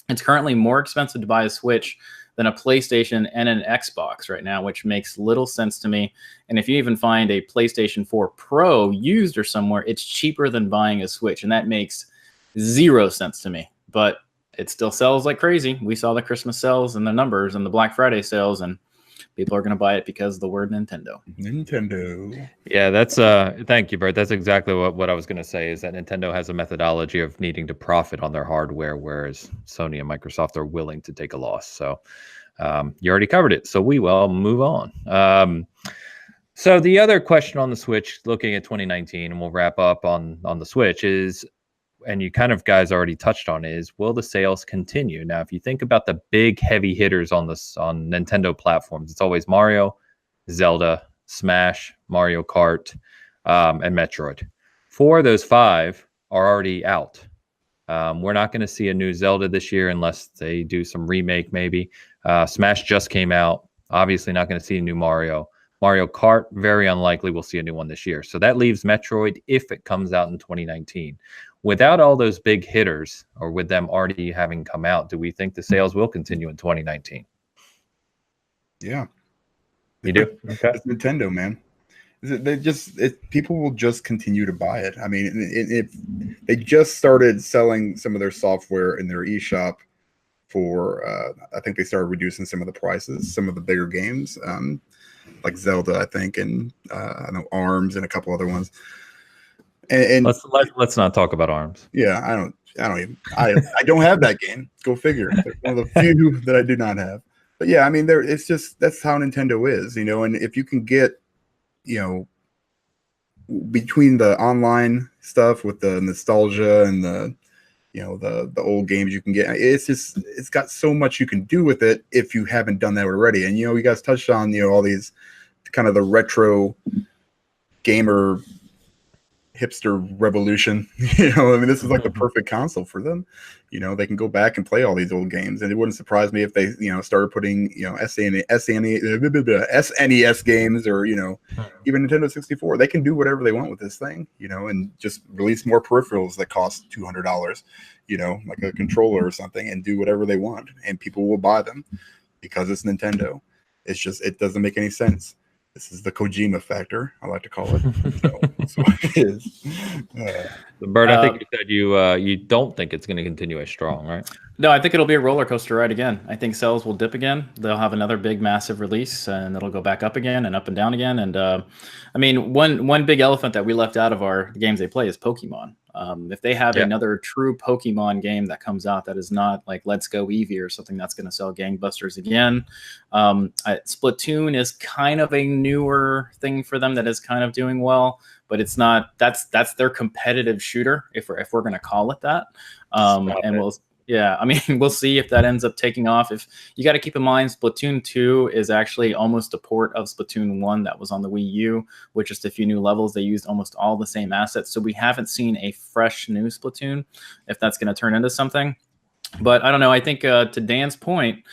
C: It's currently more expensive to buy a Switch than a PlayStation and an Xbox right now, which makes little sense to me. And if you even find a PlayStation 4 Pro used or somewhere, it's cheaper than buying a Switch, and that makes zero sense to me. But it still sells like crazy. We saw the Christmas sales and the numbers and the Black Friday sales, and people are going to buy it because of the word Nintendo.
A: Yeah, that's thank you, Bert. That's exactly what I was going to say, is that Nintendo has a methodology of needing to profit on their hardware, whereas Sony and Microsoft are willing to take a loss. So you already covered it, so we will move on. So the other question on the Switch, looking at 2019, and we'll wrap up on the Switch, is, and you kind of guys already touched on, is will the sales continue? Now, if you think about the big heavy hitters on Nintendo platforms, it's always Mario, Zelda, Smash, Mario Kart, and Metroid. 4 of those 5 are already out. We're not going to see a new Zelda this year unless they do some remake, maybe. Smash just came out. Obviously not going to see a new Mario. Mario Kart, very unlikely we'll see a new one this year. So that leaves Metroid if it comes out in 2019. Without all those big hitters, or with them already having come out, do we think the sales will continue in 2019?
B: Yeah.
A: You do? Okay.
B: It's Nintendo, man. People will just continue to buy it. I mean, if they just started selling some of their software in their eShop for, I think they started reducing some of the prices, some of the bigger games, like Zelda, I think, and I know ARMS and a couple other ones. And
A: let's not talk about ARMS.
B: Yeah, I don't have that game. Go figure. It's one of the few that I do not have. But yeah, I mean, it's just, that's how Nintendo is, and if you can get, between the online stuff with the nostalgia and the old games you can get, it's got so much you can do with it if you haven't done that already. And you guys touched on all these kind of the retro gamer hipster revolution. I mean, this is like the perfect console for them. They can go back and play all these old games, and it wouldn't surprise me if they started putting SNES games, or even Nintendo 64. They can do whatever they want with this thing, and just release more peripherals that cost $200, like a controller or something, and do whatever they want, and people will buy them because it's Nintendo. It's just, it doesn't make any sense. This is the Kojima factor, I like to call it. That's what it is.
A: Bert, I think you said you don't think it's going to continue as strong, right?
C: No, I think it'll be a roller coaster ride again. I think sales will dip again. They'll have another big, massive release, and it'll go back up again and up and down again. And I mean, one big elephant that we left out of our games they play is Pokemon. If they have another true Pokemon game that comes out that is not like Let's Go Eevee or something that's going to sell gangbusters again. Splatoon is kind of a newer thing for them that is kind of doing well, but it's not. That's their competitive shooter, if we're going to call it that. Yeah, I mean, we'll see if that ends up taking off. If you got to keep in mind, Splatoon 2 is actually almost a port of Splatoon 1 that was on the Wii U, with just a few new levels. They used almost all the same assets. So we haven't seen a fresh new Splatoon, if that's going to turn into something. But I don't know. I think to Dan's point,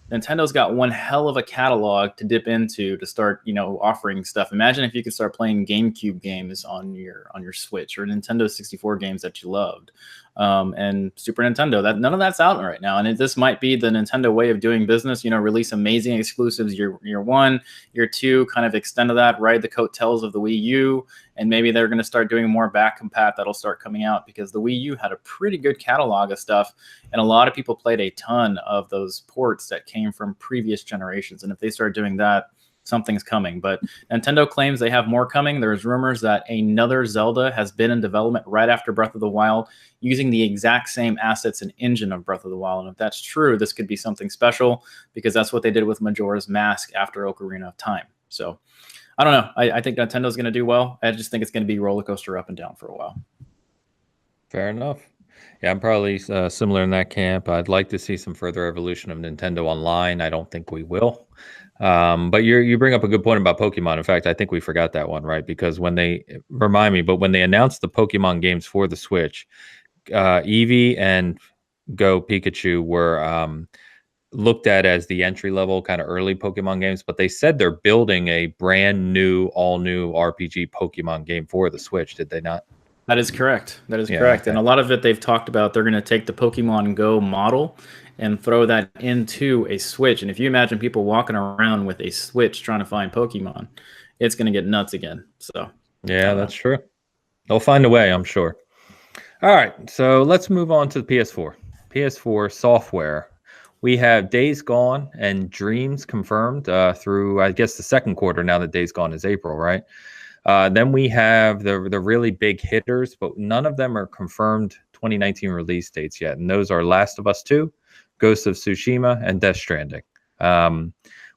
C: Nintendo's got one hell of a catalog to dip into to start, offering stuff. Imagine if you could start playing GameCube games on your Switch, or Nintendo 64 games that you loved, and Super Nintendo. That none of that's out right now, and this might be the Nintendo way of doing business. Release amazing exclusives year 1, year 2, kind of extend to that, ride the coattails of the Wii U, and maybe they're going to start doing more back compat that'll start coming out, because the Wii U had a pretty good catalog of stuff, and a lot of people played a ton of those ports that came from previous generations. And if they start doing that, something's coming. But Nintendo claims they have more coming. There's rumors that another Zelda has been in development right after Breath of the Wild, using the exact same assets and engine of Breath of the Wild. And if that's true, this could be something special, because that's what they did with Majora's Mask after Ocarina of Time. So I don't know. I think Nintendo's going to do well. I just think it's going to be roller coaster up and down for a while.
A: Fair enough. Yeah, I'm probably similar in that camp. I'd like to see some further evolution of Nintendo Online. I don't think we will. But you bring up a good point about Pokemon. In fact, I think we forgot that one, right? Because when they announced the Pokemon games for the Switch, Eevee and Go Pikachu were looked at as the entry level kind of early Pokemon games, but they said they're building a brand new, all new RPG Pokemon game for the Switch. Did they not?
C: That is correct. That is
A: Yeah,
C: correct.
A: okay.
C: And a lot of it they've talked about, they're going to take the Pokemon Go model and throw that into a Switch. And if you imagine people walking around with a Switch trying to find Pokemon, it's going to get nuts again. So,
A: Yeah, that's true. They'll find a way, I'm sure. All right, so let's move on to the PS4. PS4 software. We have Days Gone and Dreams confirmed through, I guess, the second quarter. Now that Days Gone is April, right? Then we have the really big hitters, but none of them are confirmed 2019 release dates yet. And those are Last of Us 2, Ghost of Tsushima, and Death Stranding.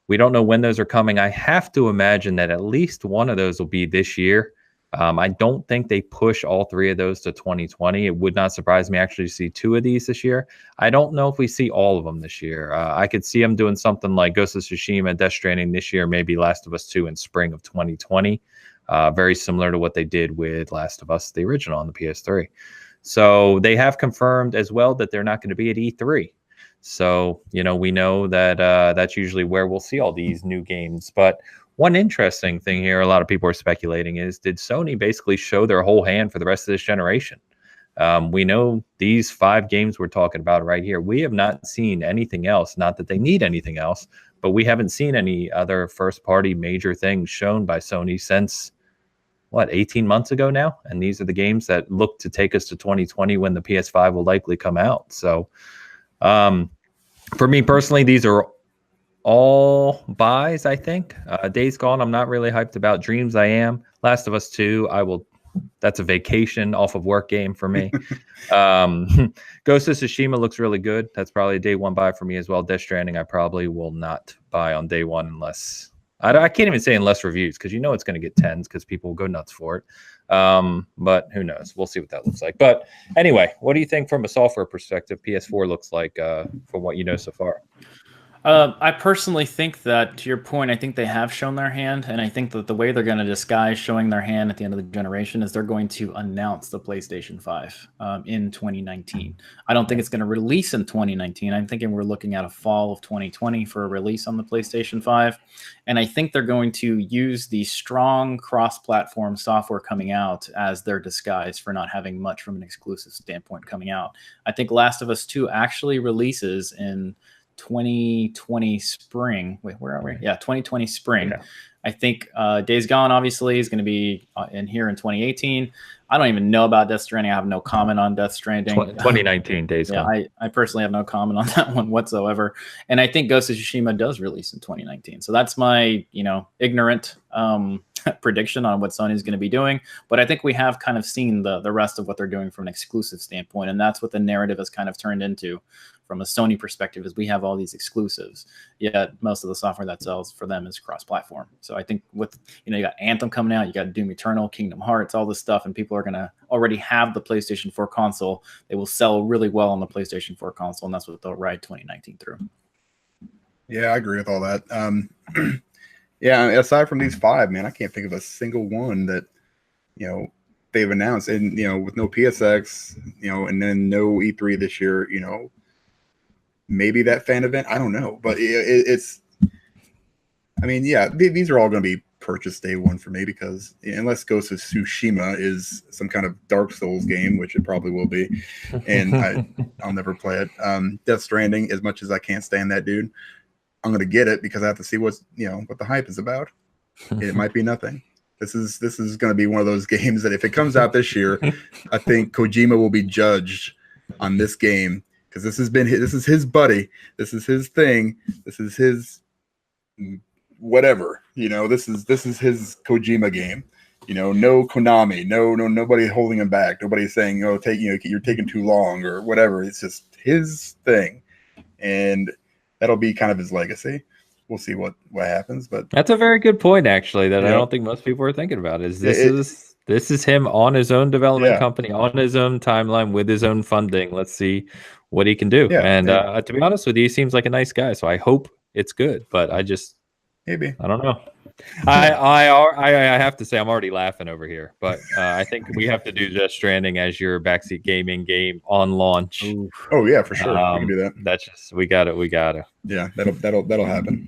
A: We don't know when those are coming. I have to imagine that at least one of those will be this year. I don't think they push all three of those to 2020. It would not surprise me actually to see two of these this year. I don't know if we see all of them this year. I could see them doing something like Ghost of Tsushima, Death Stranding this year, maybe Last of Us 2 in spring of 2020. Very similar to what they did with Last of Us, the original on the PS3. So they have confirmed as well that they're not going to be at E3. So, we know that that's usually where we'll see all these new games. But one interesting thing here, a lot of people are speculating, is did Sony basically show their whole hand for the rest of this generation? We know these 5 games we're talking about right here. We have not seen anything else. Not that they need anything else, but we haven't seen any other first-party major things shown by Sony since, 18 months ago now? And these are the games that look to take us to 2020 when the PS5 will likely come out. So for me personally, these are all buys, I think. Days Gone, I'm not really hyped about. Dreams, I am. Last of Us 2, that's a vacation off of work game for me. Ghost of Tsushima looks really good. That's probably a day one buy for me as well. Death Stranding, I probably will not buy on day one unless I can't even say unless reviews, because it's going to get 10s because people will go nuts for it. But who knows? We'll see what that looks like. But anyway, what do you think from a software perspective PS4 looks like from what you know so far?
C: I personally think that, to your point, I think they have shown their hand, and I think that the way they're going to disguise showing their hand at the end of the generation is they're going to announce the PlayStation 5 in 2019. I don't think it's going to release in 2019. I'm thinking we're looking at a fall of 2020 for a release on the PlayStation 5, and I think they're going to use the strong cross-platform software coming out as their disguise for not having much from an exclusive standpoint coming out. I think Last of Us 2 actually releases in 2020 spring. Wait, where are we? Yeah, 2020 spring. Yeah. I think Days Gone obviously is going to be in here in 2018. I don't even know about Death Stranding. I have no comment on Death Stranding.
A: 2019 Days Gone.
C: Yeah, I personally have no comment on that one whatsoever. And I think Ghost of Tsushima does release in 2019. So that's my, ignorant prediction on what Sony is going to be doing. But I think we have kind of seen the rest of what they're doing from an exclusive standpoint. And that's what the narrative has kind of turned into from a Sony perspective, is we have all these exclusives, yet most of the software that sells for them is cross-platform. So I think with, you got Anthem coming out, you got Doom Eternal, Kingdom Hearts, all this stuff, and people are going to already have the PlayStation 4 console. They will sell really well on the PlayStation 4 console, and that's what they'll ride 2019 through.
B: Yeah, I agree with all that. Yeah, aside from these 5, man, I can't think of a single one that, they've announced. And, with no PSX, and then no E3 this year, maybe that fan event, I don't know. But it's, these are all going to be purchase day one for me, because unless Ghost of Tsushima is some kind of Dark Souls game, which it probably will be, and I'll never play it. Death Stranding, as much as I can't stand that dude, I'm going to get it because I have to see what the hype is about. It might be nothing. This is going to be one of those games that if it comes out this year, I think Kojima will be judged on this game, because this is his buddy, this is his thing, this is his whatever, this is his Kojima game. No Konami, nobody holding him back, nobody's saying, you're taking too long or whatever. It's just his thing, and that'll be kind of his legacy. We'll see what happens. But
A: that's a very good point, actually, that I don't think most people are thinking about. This is him on his own development company, on his own timeline, with his own funding. Let's see what he can do. Yeah, and to be honest with you, he seems like a nice guy. So I hope it's good. But I don't know. I have to say I'm already laughing over here. But I think we have to do Death Stranding as your backseat gaming game on launch.
B: Ooh. Oh yeah, for sure. We can do that.
A: That's just we got to.
B: Yeah, that'll happen.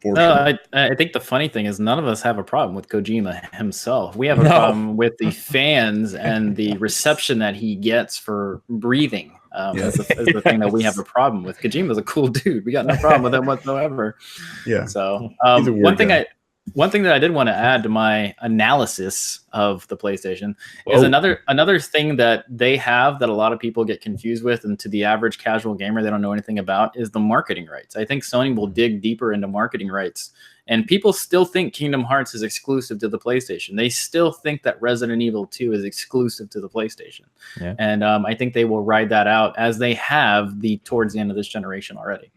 B: unfortunately.
C: I think the funny thing is none of us have a problem with Kojima himself. We have a
A: No.
C: problem with the fans and the reception that he gets for breathing. Is the thing that we have a problem with. Kojima's a cool dude. We got no problem with him whatsoever.
B: Yeah.
C: So
B: He's a weird guy.
C: one thing that I did want to add to my analysis of the PlayStation is another thing that they have that a lot of people get confused with, and to the average casual gamer they don't know anything about, is the marketing rights. I think Sony will dig deeper into marketing rights, and people still think Kingdom Hearts is exclusive to the PlayStation. They still think that Resident Evil 2 is exclusive to the PlayStation.
A: Yeah.
C: And I think they will ride that out as they have towards the end of this generation already.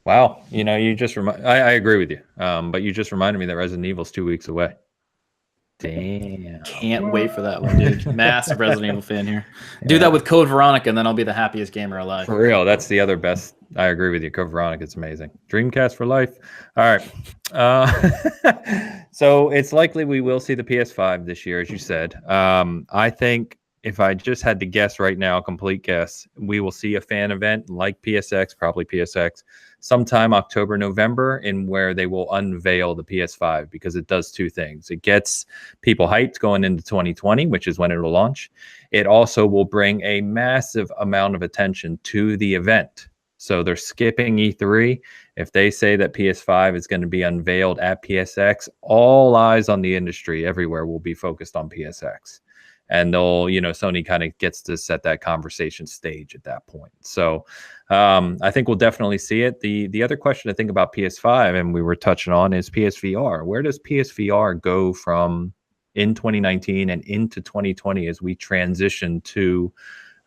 A: Wow, you just I agree with you. But you just reminded me that Resident Evil's 2 weeks away. Damn.
C: Can't wait for that one, dude. Massive Resident Evil fan here. Do that with Code Veronica, and then I'll be the happiest gamer alive.
A: For real, that's the other best. I agree with you. Code Veronica, it's amazing. Dreamcast for life. All right. So it's likely we will see the PS5 this year, as you said. I think if I just had to guess right now, complete guess, we will see a fan event like PSX, probably PSX, sometime October, November, in where they will unveil the PS5, because it does two things. It gets people hyped going into 2020, which is when it will launch. It also will bring a massive amount of attention to the event. So they're skipping E3. If they say that PS5 is going to be unveiled at PSX, all eyes on the industry everywhere will be focused on PSX. And they'll, Sony kind of gets to set that conversation stage at that point. So I think we'll definitely see it. The other question I think about PS5, and we were touching on, is PSVR. Where does PSVR go from in 2019 and into 2020 as we transition to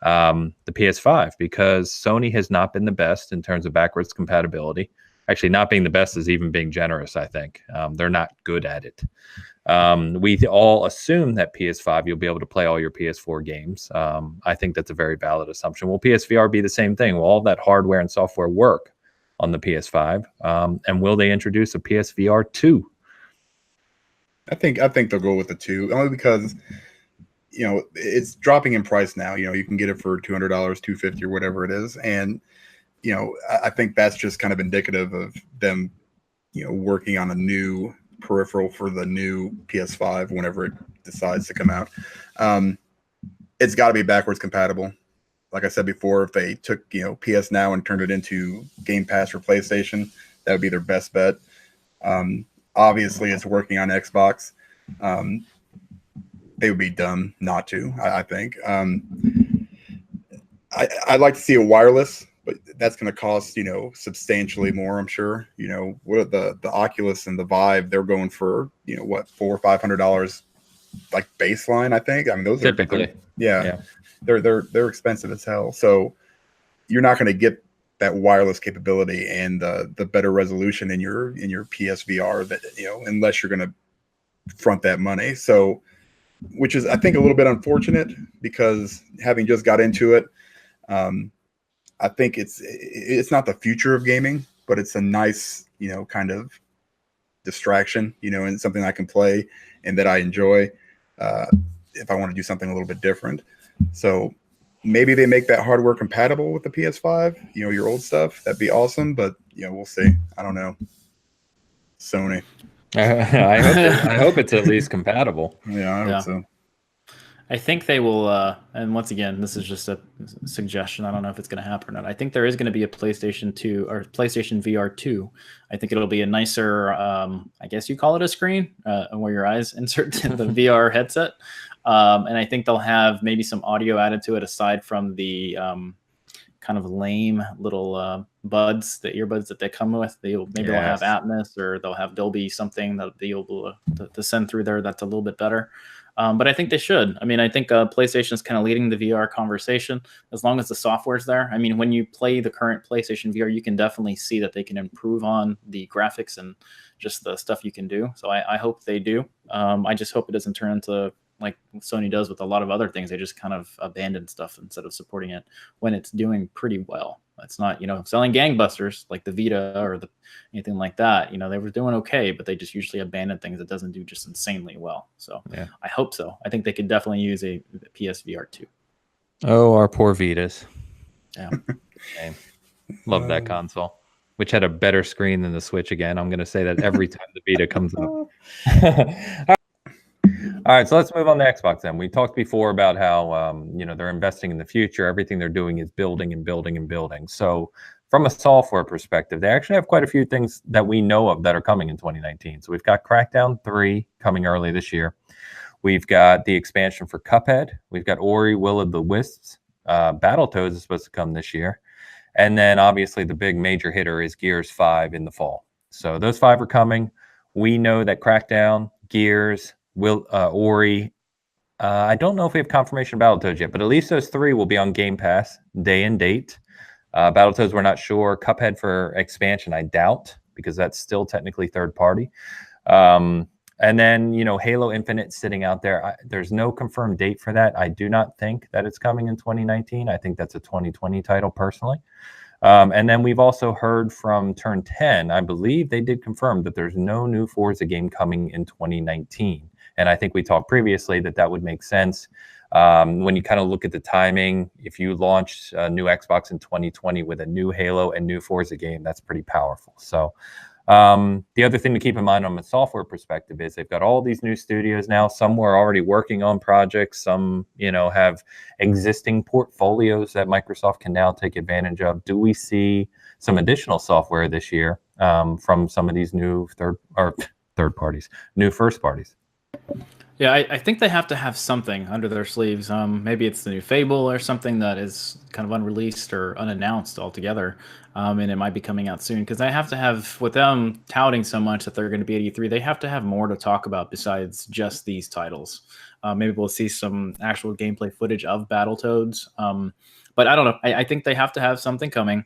A: the PS5? Because Sony has not been the best in terms of backwards compatibility. Actually, not being the best is even being generous, I think. They're not good at it. We all assume that PS5 you'll be able to play all your PS4 games. I think that's a very valid assumption. Will PSVR be the same thing? Will all that hardware and software work on the PS5? And will they introduce a PSVR 2?
B: I think they'll go with the 2, only because it's dropping in price now. You can get it for $200, $250, or whatever it is, and I think that's just kind of indicative of them working on a new peripheral for the new PS5 whenever it decides to come out. It's got to be backwards compatible. Like I said before, if they took PS Now and turned it into Game Pass for PlayStation, that would be their best bet. Obviously, it's working on Xbox. They would be dumb not to. I think. I'd like to see a wireless, but that's going to cost substantially more, I'm sure. What the Oculus and the Vive, they're going for what, $400 or $500 like baseline, I think. I mean, those
A: typically
B: are they're expensive as hell. So you're not going to get that wireless capability and the better resolution in your PSVR, that unless you're going to front that money. So, which is, I think, a little bit unfortunate, because having just got into it, I think it's not the future of gaming, but it's a nice, kind of distraction, and something I can play and that I enjoy if I want to do something a little bit different. So maybe they make that hardware compatible with the PS5, your old stuff. That'd be awesome, but we'll see. I don't know. Sony.
A: I hope it's at least compatible.
B: Yeah, I hope so.
C: I think they will, and once again, this is just a suggestion. I don't know if it's going to happen or not. I think there is going to be a PlayStation 2 or PlayStation VR 2. I think it'll be a nicer, I guess you call it a screen, where your eyes insert the VR headset. And I think they'll have maybe some audio added to it aside from the kind of lame little buds, the earbuds that they come with. They'll have Atmos, or they'll have Dolby something that they'll be able to send through there that's a little bit better. But I think they should. I mean, I think PlayStation is kind of leading the VR conversation as long as the software's there. I mean, when you play the current PlayStation VR, you can definitely see that they can improve on the graphics and just the stuff you can do. So I hope they do. I just hope it doesn't turn into like Sony does with a lot of other things. They just kind of abandon stuff instead of supporting it when it's doing pretty well. It's not, selling gangbusters like the Vita or anything like that. They were doing okay, but they just usually abandon things that doesn't do just insanely well. So yeah. I hope so. I think they could definitely use a PSVR 2.
A: Oh, our poor Vitas.
C: Yeah.
A: Love that console. which had a better screen than the Switch again. I'm going to say that every time the Vita comes up. All right, so let's move on to Xbox then. We talked before about how they're investing in the future. Everything they're doing is building and building and building. So from a software perspective, they actually have quite a few things that we know of that are coming in 2019. So we've got Crackdown 3 coming early this year. We've got the expansion for Cuphead. We've got Ori, Will of the Wisps. Battletoads is supposed to come this year. And then obviously the big major hitter is Gears 5 in the fall. So those 5 are coming. We know that Crackdown, Gears, Ori. I don't know if we have confirmation of Battletoads yet, but at least those 3 will be on Game Pass day and date. Battletoads, we're not sure. Cuphead for expansion, I doubt, because that's still technically third party. And then, Halo Infinite sitting out there. There's no confirmed date for that. I do not think that it's coming in 2019. I think that's a 2020 title personally. And then we've also heard from Turn 10. I believe they did confirm that there's no new Forza game coming in 2019. And I think we talked previously that would make sense. When you kind of look at the timing, if you launched a new Xbox in 2020 with a new Halo and new Forza game, that's pretty powerful. So the other thing to keep in mind on the software perspective is they've got all these new studios now. Some were already working on projects. Some, have existing portfolios that Microsoft can now take advantage of. Do we see some additional software this year from some of these new third parties, new first parties?
C: Yeah, I think they have to have something under their sleeves. Maybe it's the new Fable or something that is kind of unreleased or unannounced altogether. And it might be coming out soon because they have to have, with them touting so much that they're going to be at E3, they have to have more to talk about besides just these titles. Maybe we'll see some actual gameplay footage of Battletoads. But I don't know. I think they have to have something coming.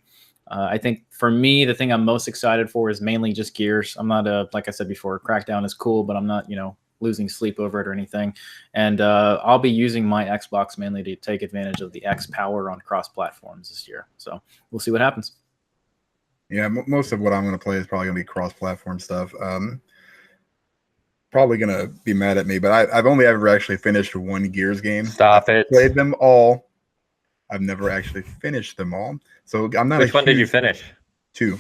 C: I think for me, the thing I'm most excited for is mainly just Gears. I'm not like I said before, Crackdown is cool, but I'm not, losing sleep over it or anything. And I'll be using my Xbox mainly to take advantage of the X power on cross platforms this year. So we'll see what happens.
B: Yeah, most of what I'm going to play is probably going to be cross platform stuff. Probably going to be mad at me, but I've only ever actually finished one Gears game.
A: Stop it.
B: Played them all. I've never actually finished them all. So I'm not.
A: Which one did you finish?
B: 2.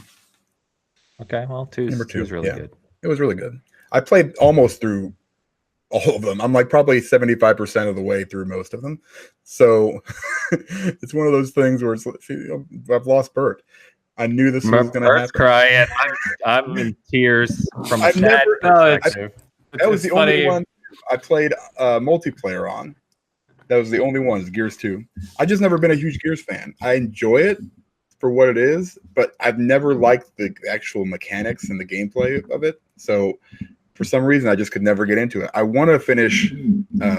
A: Okay, well,
B: Number 2
A: is really good.
B: It was really good. I played almost through all of them. I'm like probably 75% of the way through most of them. So it's one of those things where it's I've lost Bert. I knew this was going to happen.
A: Crying. I'm in tears from a sad perspective.
B: That was the only one I played multiplayer on. That was the only one, is Gears 2. I just never been a huge Gears fan. I enjoy it for what it is, but I've never liked the actual mechanics and the gameplay of it. So for some reason, I just could never get into it. I want to finish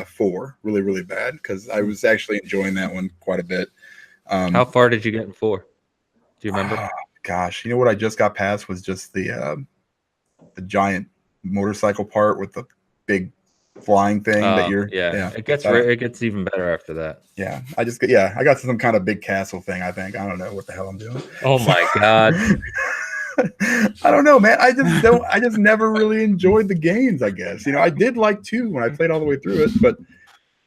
B: 4 really, really bad because I was actually enjoying that one quite a bit.
A: How far did you get in 4? Do you remember?
B: Gosh, you know what I just got past was just the giant motorcycle part with the big flying thing that you're.
A: Yeah. It gets even better after that.
B: Yeah, I got some kind of big castle thing. I think I don't know what the hell I'm doing.
A: Oh my god.
B: I don't know, man. I just never really enjoyed the games, I guess. I did like 2 when I played all the way through it, but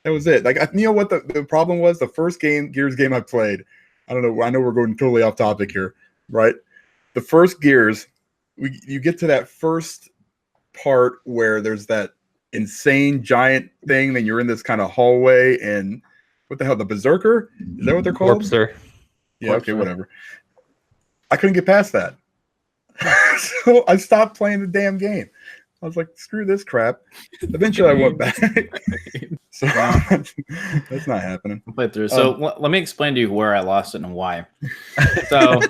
B: that was it. Like, you know what the problem was? The first Gears game I played, I don't know. I know we're going totally off topic here, right? The first Gears, you get to that first part where there's that insane giant thing, then you're in this kind of hallway, and what the hell, the Berserker? Is that what they're called?
A: Corpser.
B: Yeah, okay, whatever. I couldn't get past that. So I stopped playing the damn game. I was like, screw this crap. Eventually I went back. So that's not happening.
C: Played through. So let me explain to you where I lost it and why. So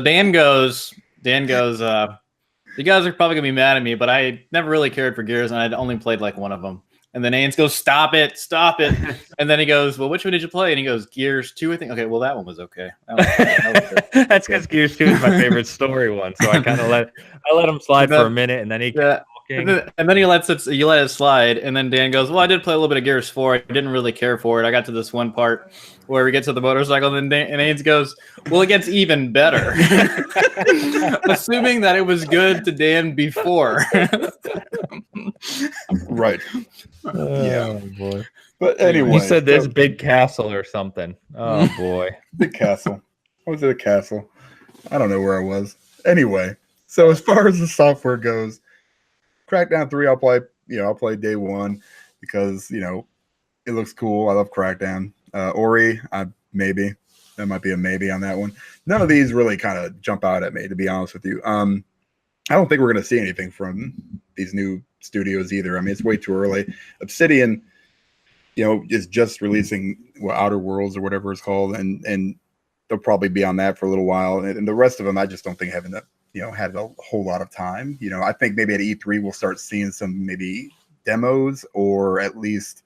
C: Dan goes, you guys are probably gonna be mad at me, but I never really cared for Gears and I'd only played like one of them. And then Ains goes, stop it. And then he goes, well, which one did you play? And he goes, Gears 2, I think. Okay, well, that one was okay.
A: That's because Gears 2 is my favorite story one. So I kind of let him slide for a minute, and then he kept talking.
C: And then you let it slide. And then Dan goes, well, I did play a little bit of Gears 4. I didn't really care for it. I got to this one part where we get to the motorcycle, and Ains goes, well, it gets even better. Assuming that it was good to Dan before.
B: Right.
A: Oh boy.
B: But anyway,
A: you said there's big castle or something. Oh boy.
B: Big castle. What was it, a castle? I don't know where I was. Anyway, so as far as the software goes, Crackdown 3, I'll play. I'll play day one because it looks cool. I love Crackdown. Ori, maybe that might be a maybe on that one. None of these really kind of jump out at me, to be honest with you. I don't think we're going to see anything from these new studios either. I mean, it's way too early. Obsidian, is just releasing Outer Worlds or whatever it's called, and they'll probably be on that for a little while. And the rest of them, I just don't think having had a whole lot of time. I think maybe at E3 we'll start seeing some maybe demos or at least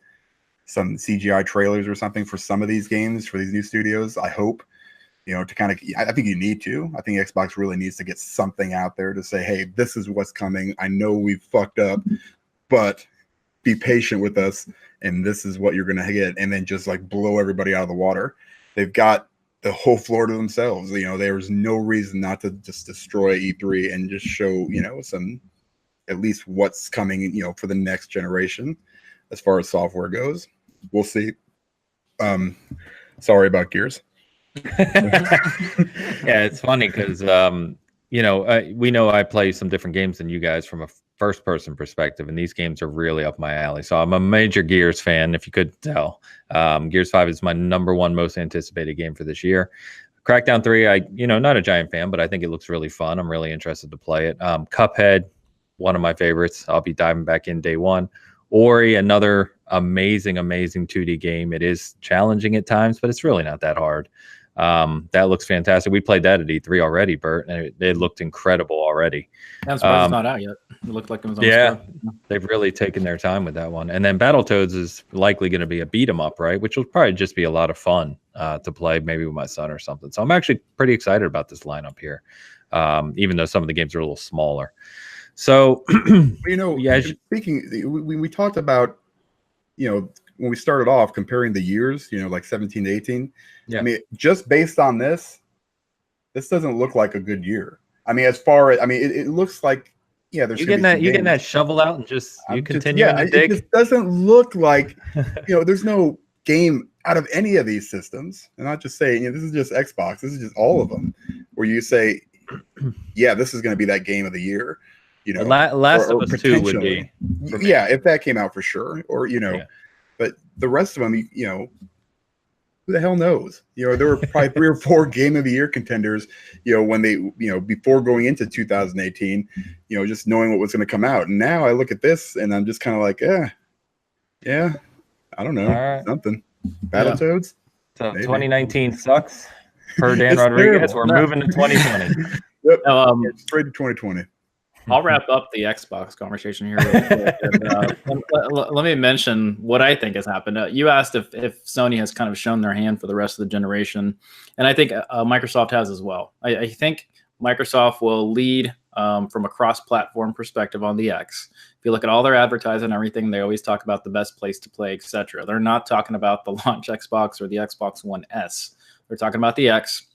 B: some CGI trailers or something for some of these games for these new studios. I hope. To kind of, I think you need to. I think Xbox really needs to get something out there to say, hey, this is what's coming. I know we've fucked up, but be patient with us, and this is what you're going to get, and then just like blow everybody out of the water. They've got the whole floor to themselves. There's no reason not to just destroy E3 and just show, some, at least what's coming, for the next generation as far as software goes. We'll see. Sorry about Gears.
A: Yeah, it's funny because we know I play some different games than you guys from a first person perspective, and these games are really up my alley. So I'm a major Gears fan, if you could tell. Gears 5 is my #1 most anticipated game for this year. Crackdown 3, not a giant fan, but I think it looks really fun. I'm really interested to play it. Cuphead, one of my favorites. I'll be diving back in day one. Ori, another amazing 2D game. It is challenging at times, but it's really not that hard. That looks fantastic. We played that at E3 already, Bert, and it looked incredible already.
C: I'm surprised it's not out yet. It looked like it was on
A: yeah,
C: store.
A: They've really taken their time with that one. And then Battletoads is likely going to be a beat 'em up, right? Which will probably just be a lot of fun to play, maybe with my son or something. So I'm actually pretty excited about this lineup here, even though some of the games are a little smaller. So,
B: speaking, we talked about, when we started off comparing the years, like 17 to 18. Yeah. I mean, just based on this doesn't look like a good year. I mean, it looks like, there's
A: you getting that shovel out and just continue to dig.
B: It just doesn't look like, there's no game out of any of these systems. And not just saying, this is just Xbox. This is just all of them, where you say, yeah, this is going to be that game of the year.
A: Last of Us 2 would be.
B: Yeah, if that came out for sure, or but the rest of them, who the hell knows? There were probably 3 or 4 game of the year contenders, when they, before going into 2018, just knowing what was going to come out. And now I look at this and I'm just kind of like, yeah, I don't know, right. Something. Battletoads.
A: So maybe. 2019 sucks. Per Dan Rodriguez, we're moving to 2020.
B: Yep. Straight to 2020.
C: I'll wrap up the Xbox conversation here really quick. And, let me mention what I think has happened. You asked if Sony has kind of shown their hand for the rest of the generation, and I think Microsoft has as well. I think Microsoft will lead from a cross-platform perspective on the X. If you look at all their advertising and everything, they always talk about the best place to play, etc. They're not talking about the launch Xbox or the Xbox One S. They're talking about the X.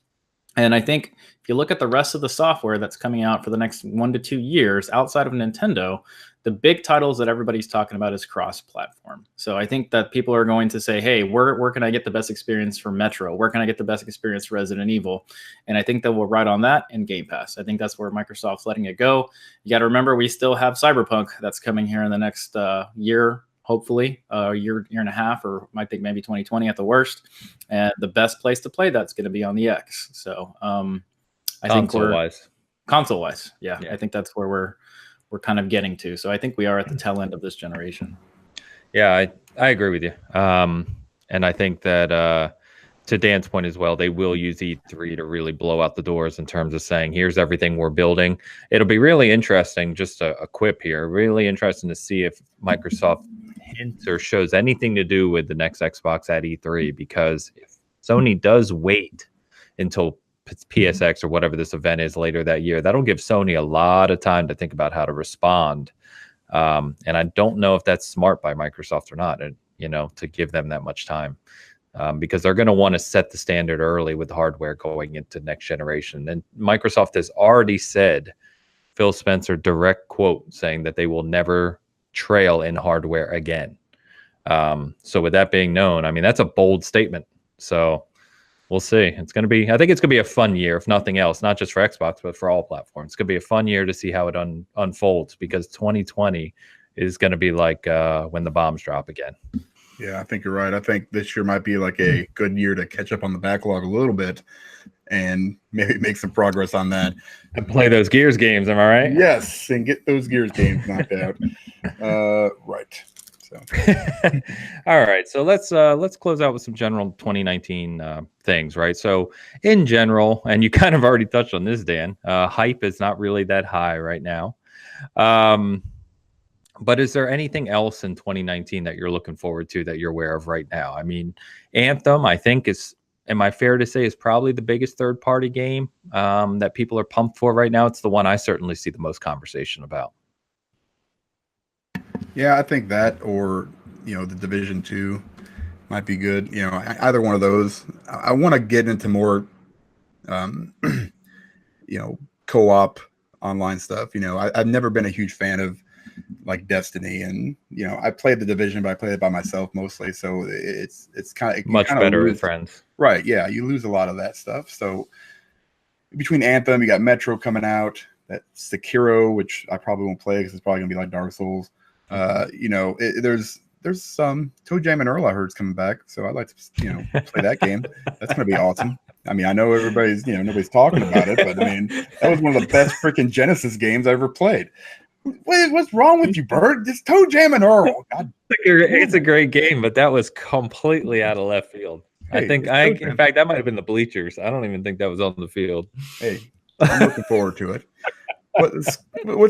C: And I think if you look at the rest of the software that's coming out for the next 1 to 2 years outside of Nintendo, the big titles that everybody's talking about is cross-platform. So I think that people are going to say, hey, where can I get the best experience for Metro? Where can I get the best experience for Resident Evil? And I think that we'll ride on that in Game Pass. I think that's where Microsoft's letting it go. You got to remember, we still have Cyberpunk that's coming here in the next year, hopefully a year and a half, or I think maybe 2020 at the worst. And the best place to play that's going to be on the X. So I think console wise, yeah, I think that's where we're kind of getting to. So I think we are at the tail end of this generation.
A: Yeah, I agree with you. And I think that to Dan's point as well, they will use E3 to really blow out the doors in terms of saying, here's everything we're building. It'll be really interesting, just a quip here, really interesting to see if Microsoft hints or shows anything to do with the next Xbox at E3, because if Sony does wait until PSX or whatever this event is later that year, that'll give Sony a lot of time to think about how to respond. And I don't know if that's smart by Microsoft or not, to give them that much time. Because they're going to want to set the standard early with hardware going into next generation. And Microsoft has already said, Phil Spencer, direct quote, saying that they will never trail in hardware again. So with that being known, I mean, that's a bold statement. So We'll see. It's going to be, I think it's going to be a fun year, if nothing else, not just for Xbox, but for all platforms. It's going to be a fun year to see how it unfolds, because 2020 is going to be like when the bombs drop again.
B: Yeah, I think you're right. I think this year might be like a good year to catch up on the backlog a little bit and maybe make some progress on that.
A: And play those Gears games, am I right?
B: Yes, and get those Gears games knocked out. Right. So.
A: All right, so let's close out with some general 2019 things, right? So in general, and you kind of already touched on this, Dan, hype is not really that high right now. But is there anything else in 2019 that you're looking forward to that you're aware of right now? I mean, Anthem, I think am I fair to say, is probably the biggest third-party game that people are pumped for right now. It's the one I certainly see the most conversation about.
B: Yeah, I think that, or the Division 2 might be good. Either one of those. I want to get into more, co-op online stuff. I've never been a huge fan of like Destiny, and I played the Division, but I played it by myself mostly. So it's kind of
A: much better with friends,
B: right? Yeah, you lose a lot of that stuff. So between Anthem, you got Metro coming out, that Sekiro, which I probably won't play because it's probably gonna be like Dark Souls. There's some Toe Jam and Earl I heard is coming back, so I'd like to play that game. That's gonna be awesome. I mean, I know everybody's nobody's talking about it, but I mean that was one of the best freaking Genesis games I ever played. What's wrong with you, Bird? It's Toe Jam and Earl. God.
A: It's a great game, but that was completely out of left field. Hey, in fact, that might have been the bleachers. I don't even think that was on the field.
B: Hey, I'm looking forward to it. What's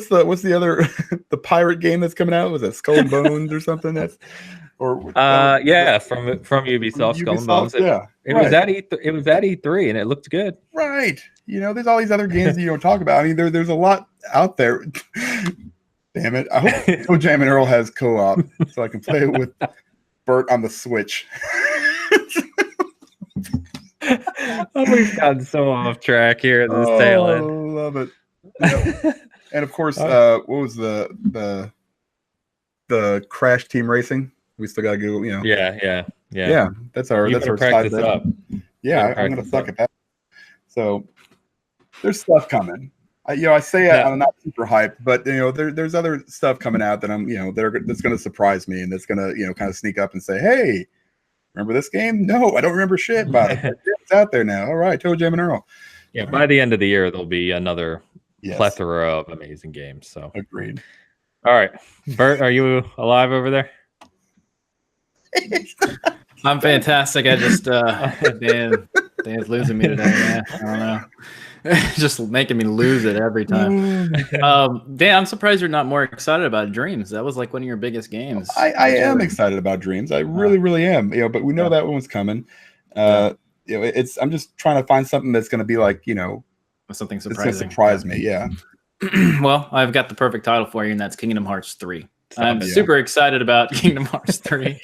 B: the other the pirate game that's coming out? Was it Skull and Bones or something? From
A: Ubisoft, Skull and Bones. It was at E3 and it looked good.
B: Right. There's all these other games that you don't talk about. I mean, there's a lot out there. Damn it. I hope Toe Jam and Earl has co-op so I can play it with Bert on the Switch.
A: We've gotten so off track here at this tail end.
B: I love it. And of course, what was the Crash Team Racing? We still gotta go.
A: Yeah.
B: That's our
A: practice up.
B: Yeah, I'm gonna suck at that. So there's stuff coming. I say I'm not super hyped, but there's other stuff coming out that I'm that's gonna surprise me, and that's gonna kind of sneak up and say, hey, remember this game? No, I don't remember shit about it. It's out there now. All right, Toe Jam and Earl.
A: Yeah, by the end of the year, there'll be another plethora of amazing games. So
B: agreed.
A: All right, Bert, are you alive over there?
C: I'm fantastic. I just Dan's losing me today, man. I don't know. Just making me lose it every time. Dan, I'm surprised you're not more excited about Dreams. That was like one of your biggest games.
B: I am excited about Dreams. I really am. But we know that one's coming. I'm just trying to find something that's going to be like
C: something surprising.
B: It's going to surprise me. Yeah.
C: Well, I've got the perfect title for you, and that's Kingdom Hearts 3. I'm super excited about Kingdom Hearts 3.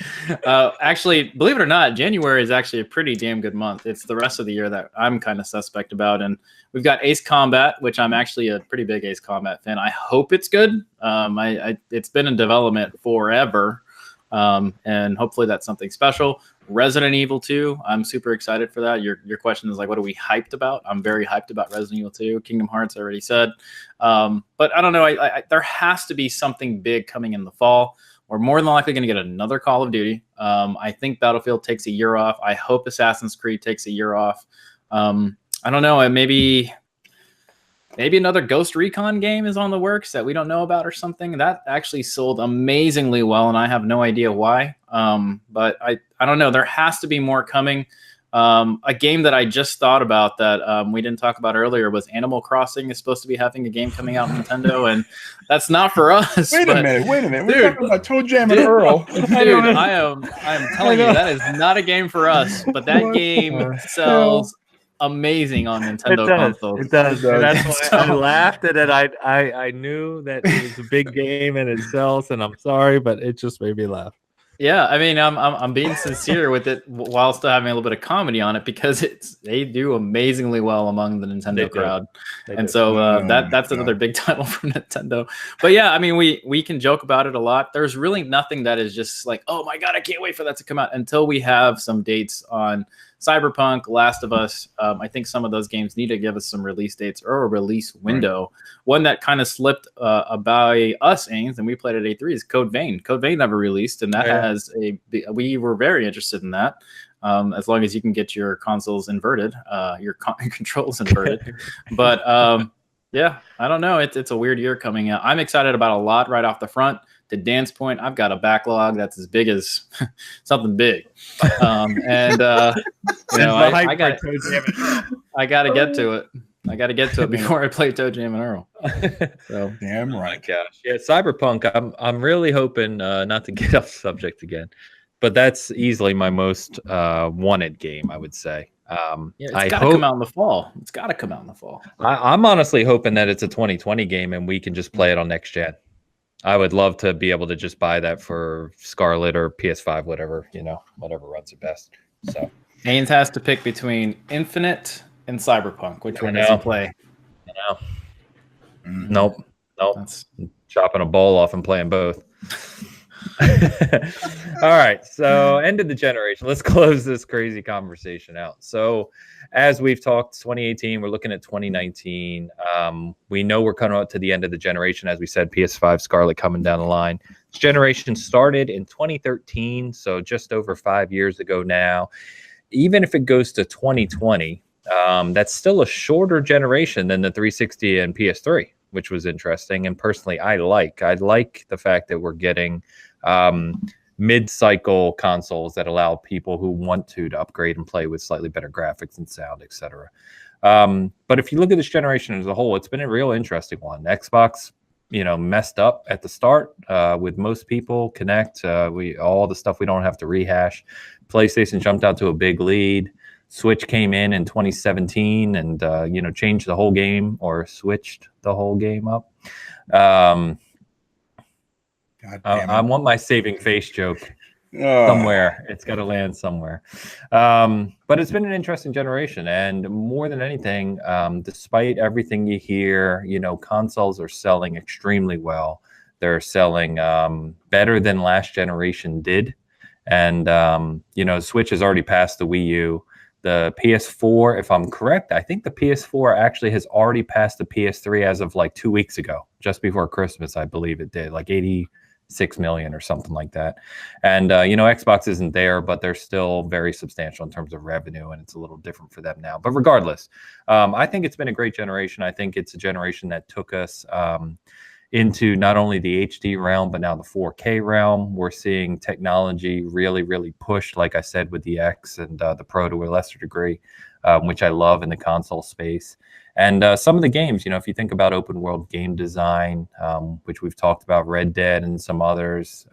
C: Actually, believe it or not, January is actually a pretty damn good month. It's the rest of the year that I'm kind of suspect about. And we've got Ace Combat, which I'm actually a pretty big Ace Combat fan. I hope it's good. It's been in development forever. And hopefully that's something special. Resident Evil 2, I'm super excited for that. Your question is like, what are we hyped about? I'm very hyped about Resident Evil 2. Kingdom Hearts, I already said. But I don't know. There has to be something big coming in the fall. We're more than likely going to get another Call of Duty. I think Battlefield takes a year off. I hope Assassin's Creed takes a year off. I don't know. Maybe another Ghost Recon game is on the works that we don't know about or something. That actually sold amazingly well, and I have no idea why. But I don't know. There has to be more coming. A game that I just thought about that we didn't talk about earlier was Animal Crossing is supposed to be having a game coming out on Nintendo, and that's not for us.
B: Wait a minute. We're talking about Toe Jam and Earl.
C: Dude, I am telling you, that is not a game for us, but that game sells amazing on Nintendo consoles.
A: It does. And that's why I laughed at it. I knew that it was a big game and it sells, and I'm sorry, but it just made me laugh.
C: Yeah, I mean, I'm being sincere with it while still having a little bit of comedy on it, because they do amazingly well among the Nintendo crowd, and so that's another big title from Nintendo. But yeah, I mean, we can joke about it a lot. There's really nothing that is just like, oh my god, I can't wait for that to come out, until we have some dates on Cyberpunk, Last of Us. I think some of those games need to give us some release dates or a release window. Right. One that kind of slipped by us, Ains, and we played at A3 is Code Vein. Code Vein never released, and that we were very interested in that. As long as you can get your consoles inverted, your controls inverted. But yeah, I don't know. It's a weird year coming out. I'm excited about a lot right off the front. To Dan's point, I've got a backlog that's as big as something big. I got to get to it. I got to get to it before I play Toe Jam and Earl.
A: So damn right, gosh. Yeah, Cyberpunk. I'm really hoping not to get off subject again, but that's easily my most wanted game, I would say.
C: It's got to come out in the fall. It's got to come out in the fall.
A: I'm honestly hoping that it's a 2020 game and we can just play it on next gen. I would love to be able to just buy that for Scarlet or PS5, whatever runs it best. So
C: Haynes has to pick between Infinite and Cyberpunk. Which one does he play?
A: I know. Nope. That's chopping a ball off and playing both. All right, so end of the generation. Let's close this crazy conversation out. So as we've talked, 2018, we're looking at 2019. We know we're coming up to the end of the generation. As we said, PS5 Scarlet coming down the line. This generation started in 2013, so just over 5 years ago now. Even if it goes to 2020, that's still a shorter generation than the 360 and PS3, which was interesting. And personally, I like the fact that we're getting mid-cycle consoles that allow people who want to upgrade and play with slightly better graphics and sound, etc. But if you look at this generation as a whole, it's been a real interesting one. Xbox, messed up at the start with most people. Connect, all the stuff we don't have to rehash. PlayStation jumped out to a big lead. Switch came in 2017 and changed the whole game, or switched the whole game up. I want my saving face joke somewhere. It's got to land somewhere. But it's been an interesting generation, and more than anything, despite everything you hear, consoles are selling extremely well. They're selling better than last generation did, and Switch has already passed the Wii U. The PS4, if I'm correct, I think the PS4 actually has already passed the PS3 as of like 2 weeks ago, just before Christmas, I believe it did, like 86 million or something like that. And, Xbox isn't there, but they're still very substantial in terms of revenue, and it's a little different for them now. But regardless, I think it's been a great generation. I think it's a generation that took us into not only the HD realm, but now the 4K realm. We're seeing technology really, really pushed, like I said, with the X and the Pro to a lesser degree, which I love in the console space. And some of the games, if you think about open world game design, which we've talked about, Red Dead and some others,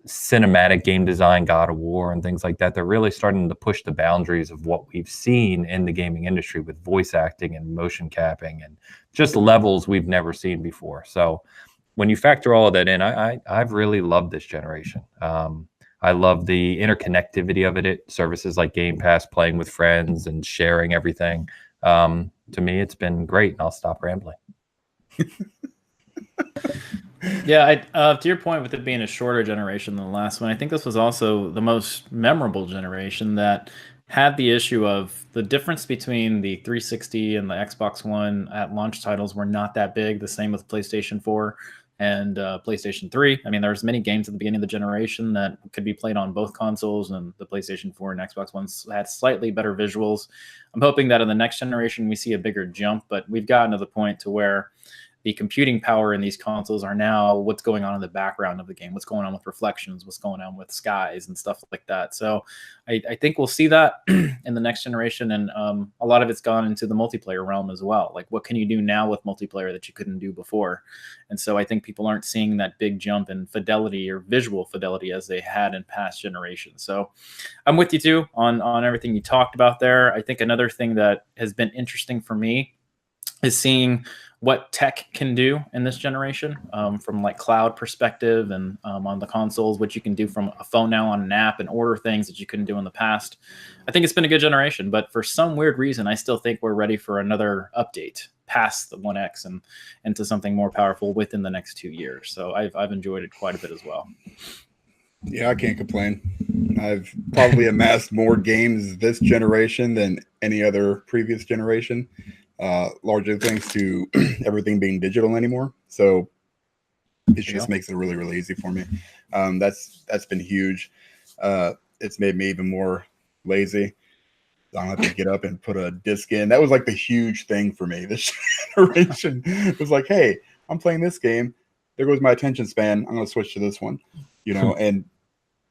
A: cinematic game design, God of War and things like that, they're really starting to push the boundaries of what we've seen in the gaming industry with voice acting and motion capping and just levels we've never seen before. So when you factor all of that in, I've really loved this generation. I love the interconnectivity of it, services like Game Pass, playing with friends and sharing everything. To me, it's been great, and I'll stop rambling.
C: Yeah, to your point with it being a shorter generation than the last one, I think this was also the most memorable generation that had the issue of the difference between the 360 and the Xbox One at launch titles were not that big. The same with PlayStation 4 and PlayStation 3. I mean, there was many games at the beginning of the generation that could be played on both consoles, and the PlayStation 4 and Xbox One had slightly better visuals. I'm hoping that in the next generation we see a bigger jump, but we've gotten to the point to where the computing power in these consoles are now what's going on in the background of the game, what's going on with reflections, what's going on with skies and stuff like that. So I think we'll see that in the next generation. And a lot of it's gone into the multiplayer realm as well. Like, what can you do now with multiplayer that you couldn't do before? And so I think people aren't seeing that big jump in fidelity or visual fidelity as they had in past generations. So I'm with you too on everything you talked about there. I think another thing that has been interesting for me is seeing what tech can do in this generation, from like cloud perspective and on the consoles, what you can do from a phone now on an app and order things that you couldn't do in the past. I think it's been a good generation, but for some weird reason, I still think we're ready for another update past the 1X and into something more powerful within the next 2 years. So I've enjoyed it quite a bit as well.
B: Yeah, I can't complain. I've probably amassed more games this generation than any other previous generation, largely thanks to everything being digital anymore. So it just makes it really, really easy for me. That's been huge. It's made me even more lazy. I don't have to get up and put a disc in. That was like the huge thing for me this generation. It was like, hey, I'm playing this game. There goes my attention span. I'm going to switch to this one, and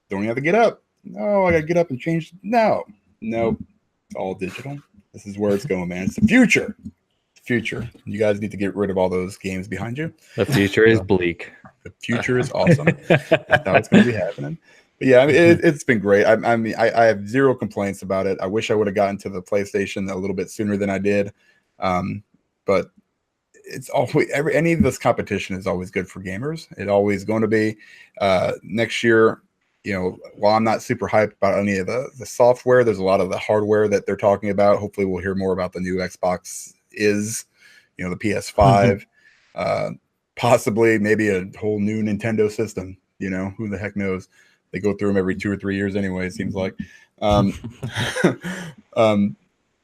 B: don't even have to get up. No, I got to get up and change. No, it's all digital. This is where it's going, man. It's the future. Future. You guys need to get rid of all those games behind you.
A: The future is bleak.
B: The future is awesome. That's how it's going to be happening. But yeah, I mean, it's been great. I have zero complaints about it. I wish I would have gotten to the PlayStation a little bit sooner than I did. But it's always any of this competition is always good for gamers. It's always going to be. Next year, while I'm not super hyped about any of the software, there's a lot of the hardware that they're talking about. Hopefully, we'll hear more about the new Xbox the PS5, possibly maybe a whole new Nintendo system. Who the heck knows? They go through them every 2 or 3 years anyway, it seems like. But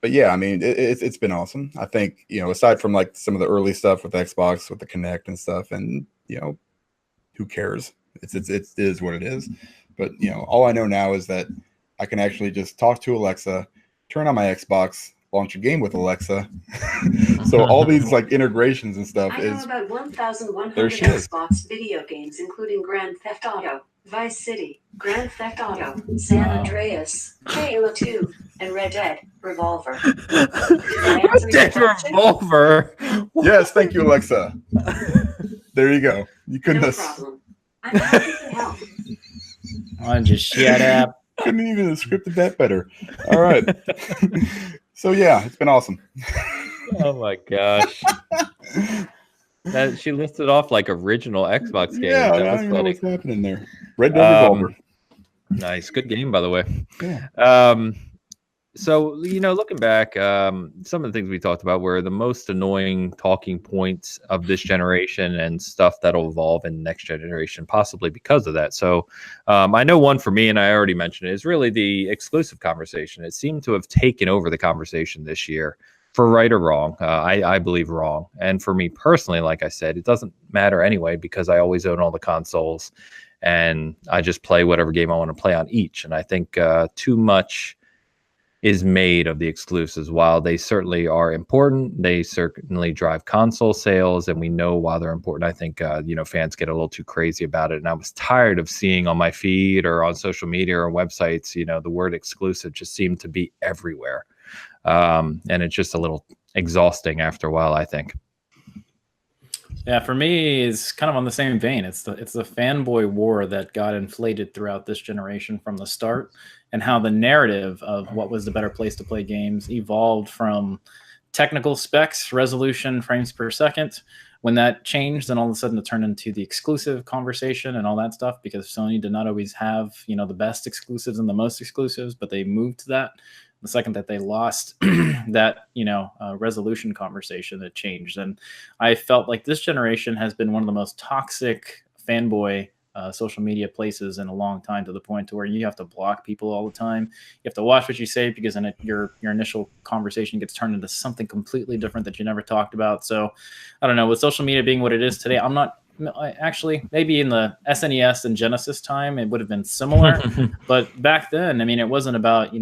B: yeah, I mean, it's been awesome. I think, aside from like some of the early stuff with Xbox, with the Kinect and stuff, and, who cares? It is what it is. But, all I know now is that I can actually just talk to Alexa, turn on my Xbox, launch a game with Alexa. So all these like integrations and stuff
D: I know about 1,100 Xbox video games, including Grand Theft Auto, Vice City, Grand Theft Auto, San Andreas, Halo 2, and Red Dead Revolver.
A: Red Dead Revolver.
B: Yes, thank you, Alexa. There you go. You couldn't
D: No problem. I'm happy to help.
C: Oh, just shut up.
B: Couldn't even have scripted that better. All right. So yeah, it's been awesome.
A: Oh my gosh. She listed off like original Xbox games.
B: Yeah,
A: That
B: I
A: was
B: don't know
A: funny.
B: what's happening there. Red Dead Revolver.
A: Nice. Good game, by the way.
B: Yeah.
A: So, looking back, some of the things we talked about were the most annoying talking points of this generation and stuff that'll evolve in the next generation, possibly because of that. So I know one for me, and I already mentioned it, is really the exclusive conversation. It seemed to have taken over the conversation this year, for right or wrong. I believe wrong. And for me personally, like I said, it doesn't matter anyway, because I always own all the consoles and I just play whatever game I want to play on each. And I think too much is made of the exclusives. While they certainly are important, they certainly drive console sales, and we know why they're important. I think fans get a little too crazy about it, and I was tired of seeing on my feed or on social media or websites, the word exclusive just seemed to be everywhere, and it's just a little exhausting after a while, I think.
C: Yeah, for me, it's kind of on the same vein. It's the fanboy war that got inflated throughout this generation from the start, and how the narrative of what was the better place to play games evolved from technical specs, resolution, frames per second. When that changed, then all of a sudden it turned into the exclusive conversation and all that stuff, because Sony did not always have, the best exclusives and the most exclusives, but they moved to that. The second that they lost that, resolution conversation, it changed. And I felt like this generation has been one of the most toxic fanboy social media places in a long time, to the point to where you have to block people all the time. You have to watch what you say, because then your initial conversation gets turned into something completely different that you never talked about. So I don't know, with social media being what it is today, I'm not actually, maybe in the SNES and Genesis time, it would have been similar. But back then, I mean, it wasn't about,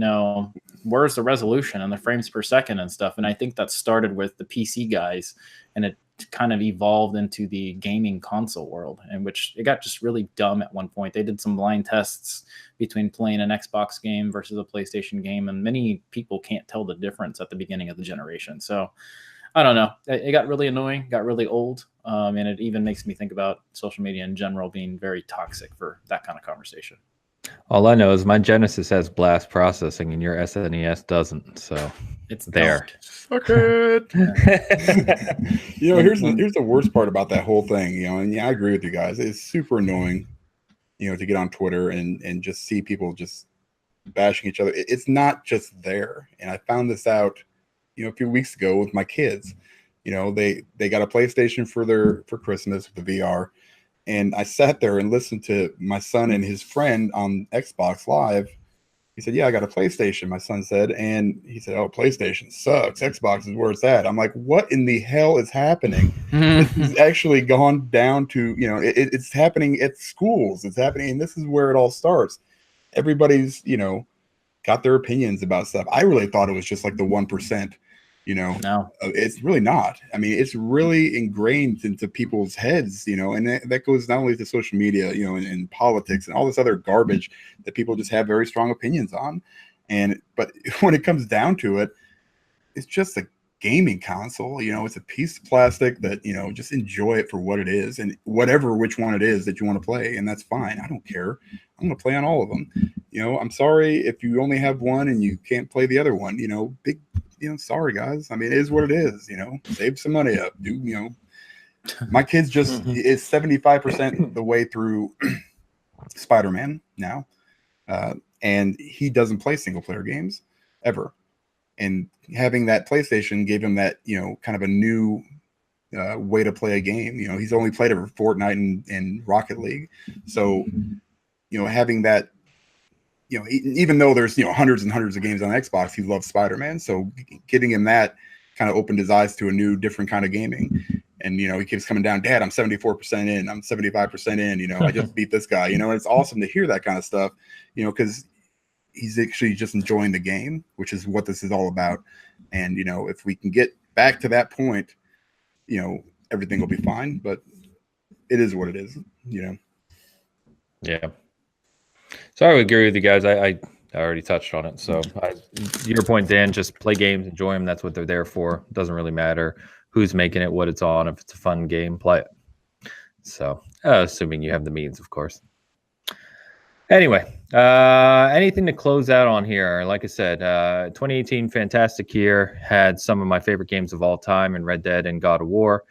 C: where's the resolution and the frames per second and stuff. And I think that started with the PC guys, and it kind of evolved into the gaming console world, in which it got just really dumb at one point. They did some blind tests between playing an Xbox game versus a PlayStation game, and many people can't tell the difference at the beginning of the generation. So I don't know. It got really annoying, got really old, and it even makes me think about social media in general being very toxic for that kind of conversation.
A: All I know is my Genesis has blast processing and your SNES doesn't, so
C: it's
A: there.
B: Suck it. Here's the worst part about that whole thing, and yeah, I agree with you guys. It's super annoying, to get on Twitter and just see people just bashing each other. It's not just there. And I found this out, a few weeks ago with my kids. They got a PlayStation for Christmas with the VR. And I sat there and listened to my son and his friend on Xbox Live. He said, yeah, I got a PlayStation, my son said. And he said, oh, PlayStation sucks. Xbox is where it's at. I'm like, what in the hell is happening? This has actually gone down to, it's happening at schools. It's happening. And this is where it all starts. Everybody's, got their opinions about stuff. I really thought it was just like the 1%.
C: No,
B: it's really not. I mean, it's really ingrained into people's heads, and that goes not only to social media, and politics and all this other garbage that people just have very strong opinions on. But when it comes down to it, it's just a gaming console. It's a piece of plastic that, just enjoy it for what it is, and which one it is that you want to play. And that's fine. I don't care. I'm going to play on all of them. I'm sorry if you only have one and you can't play the other one, sorry guys. I mean, it is what it is, save some money up. My kid's just is 75% the way through Spider-Man now. And he doesn't play single player games ever. And having that PlayStation gave him that, kind of a new way to play a game. He's only played over Fortnite and Rocket League. So, having that, even though there's, hundreds and hundreds of games on Xbox, he loves Spider-Man. So getting him that kind of opened his eyes to a new, different kind of gaming. And, he keeps coming down, Dad, I'm 74% in, I'm 75% in, I just beat this guy, and it's awesome to hear that kind of stuff, because he's actually just enjoying the game, which is what this is all about. And, if we can get back to that point, everything will be fine, but it is what it is,
A: Yeah. So I would agree with you guys. I already touched on it. So your point, Dan, just play games, enjoy them. That's what they're there for. It doesn't really matter who's making it, what it's on. If it's a fun game, play it. So assuming you have the means, of course. Anyway, anything to close out on here? Like I said, 2018, fantastic year. Had some of my favorite games of all time in Red Dead and God of War.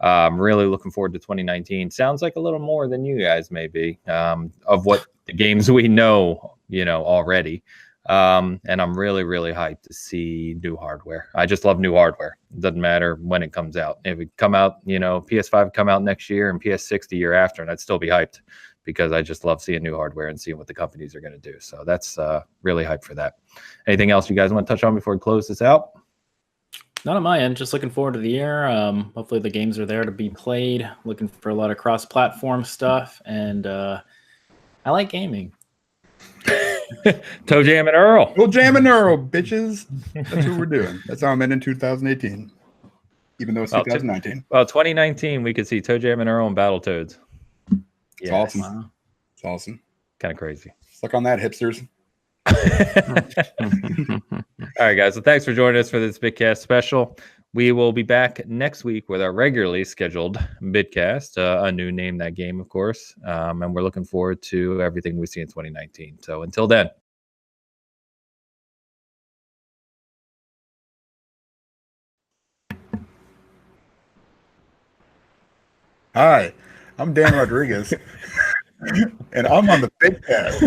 A: I'm really looking forward to 2019. Sounds like a little more than you guys may be of what the games we know, already. And I'm really, really hyped to see new hardware. I just love new hardware. It doesn't matter when it comes out. If it come out, PS5 come out next year and PS6 the year after, and I'd still be hyped because I just love seeing new hardware and seeing what the companies are going to do. So that's really hyped for that. Anything else you guys want to touch on before we close this out?
C: Not on my end. Just looking forward to the year. Hopefully the games are there to be played. Looking for a lot of cross-platform stuff, and I like gaming.
A: Toe Jam and Earl.
B: Toe Jam and Earl, bitches. That's what we're doing. That's how I'm in 2018, even though it's 2019.
A: Well, 2019, we could see Toe Jam and Earl and Battletoads.
B: It's awesome. Wow. It's awesome.
A: Kind of crazy.
B: Suck on that, hipsters.
A: All right, guys. So thanks for joining us for this Bitcast special. We will be back next week with our regularly scheduled Bitcast, a new name that game, of course. And we're looking forward to everything we see in 2019. So until then.
B: Hi, I'm Dan Rodriguez. And I'm on the Bitcast.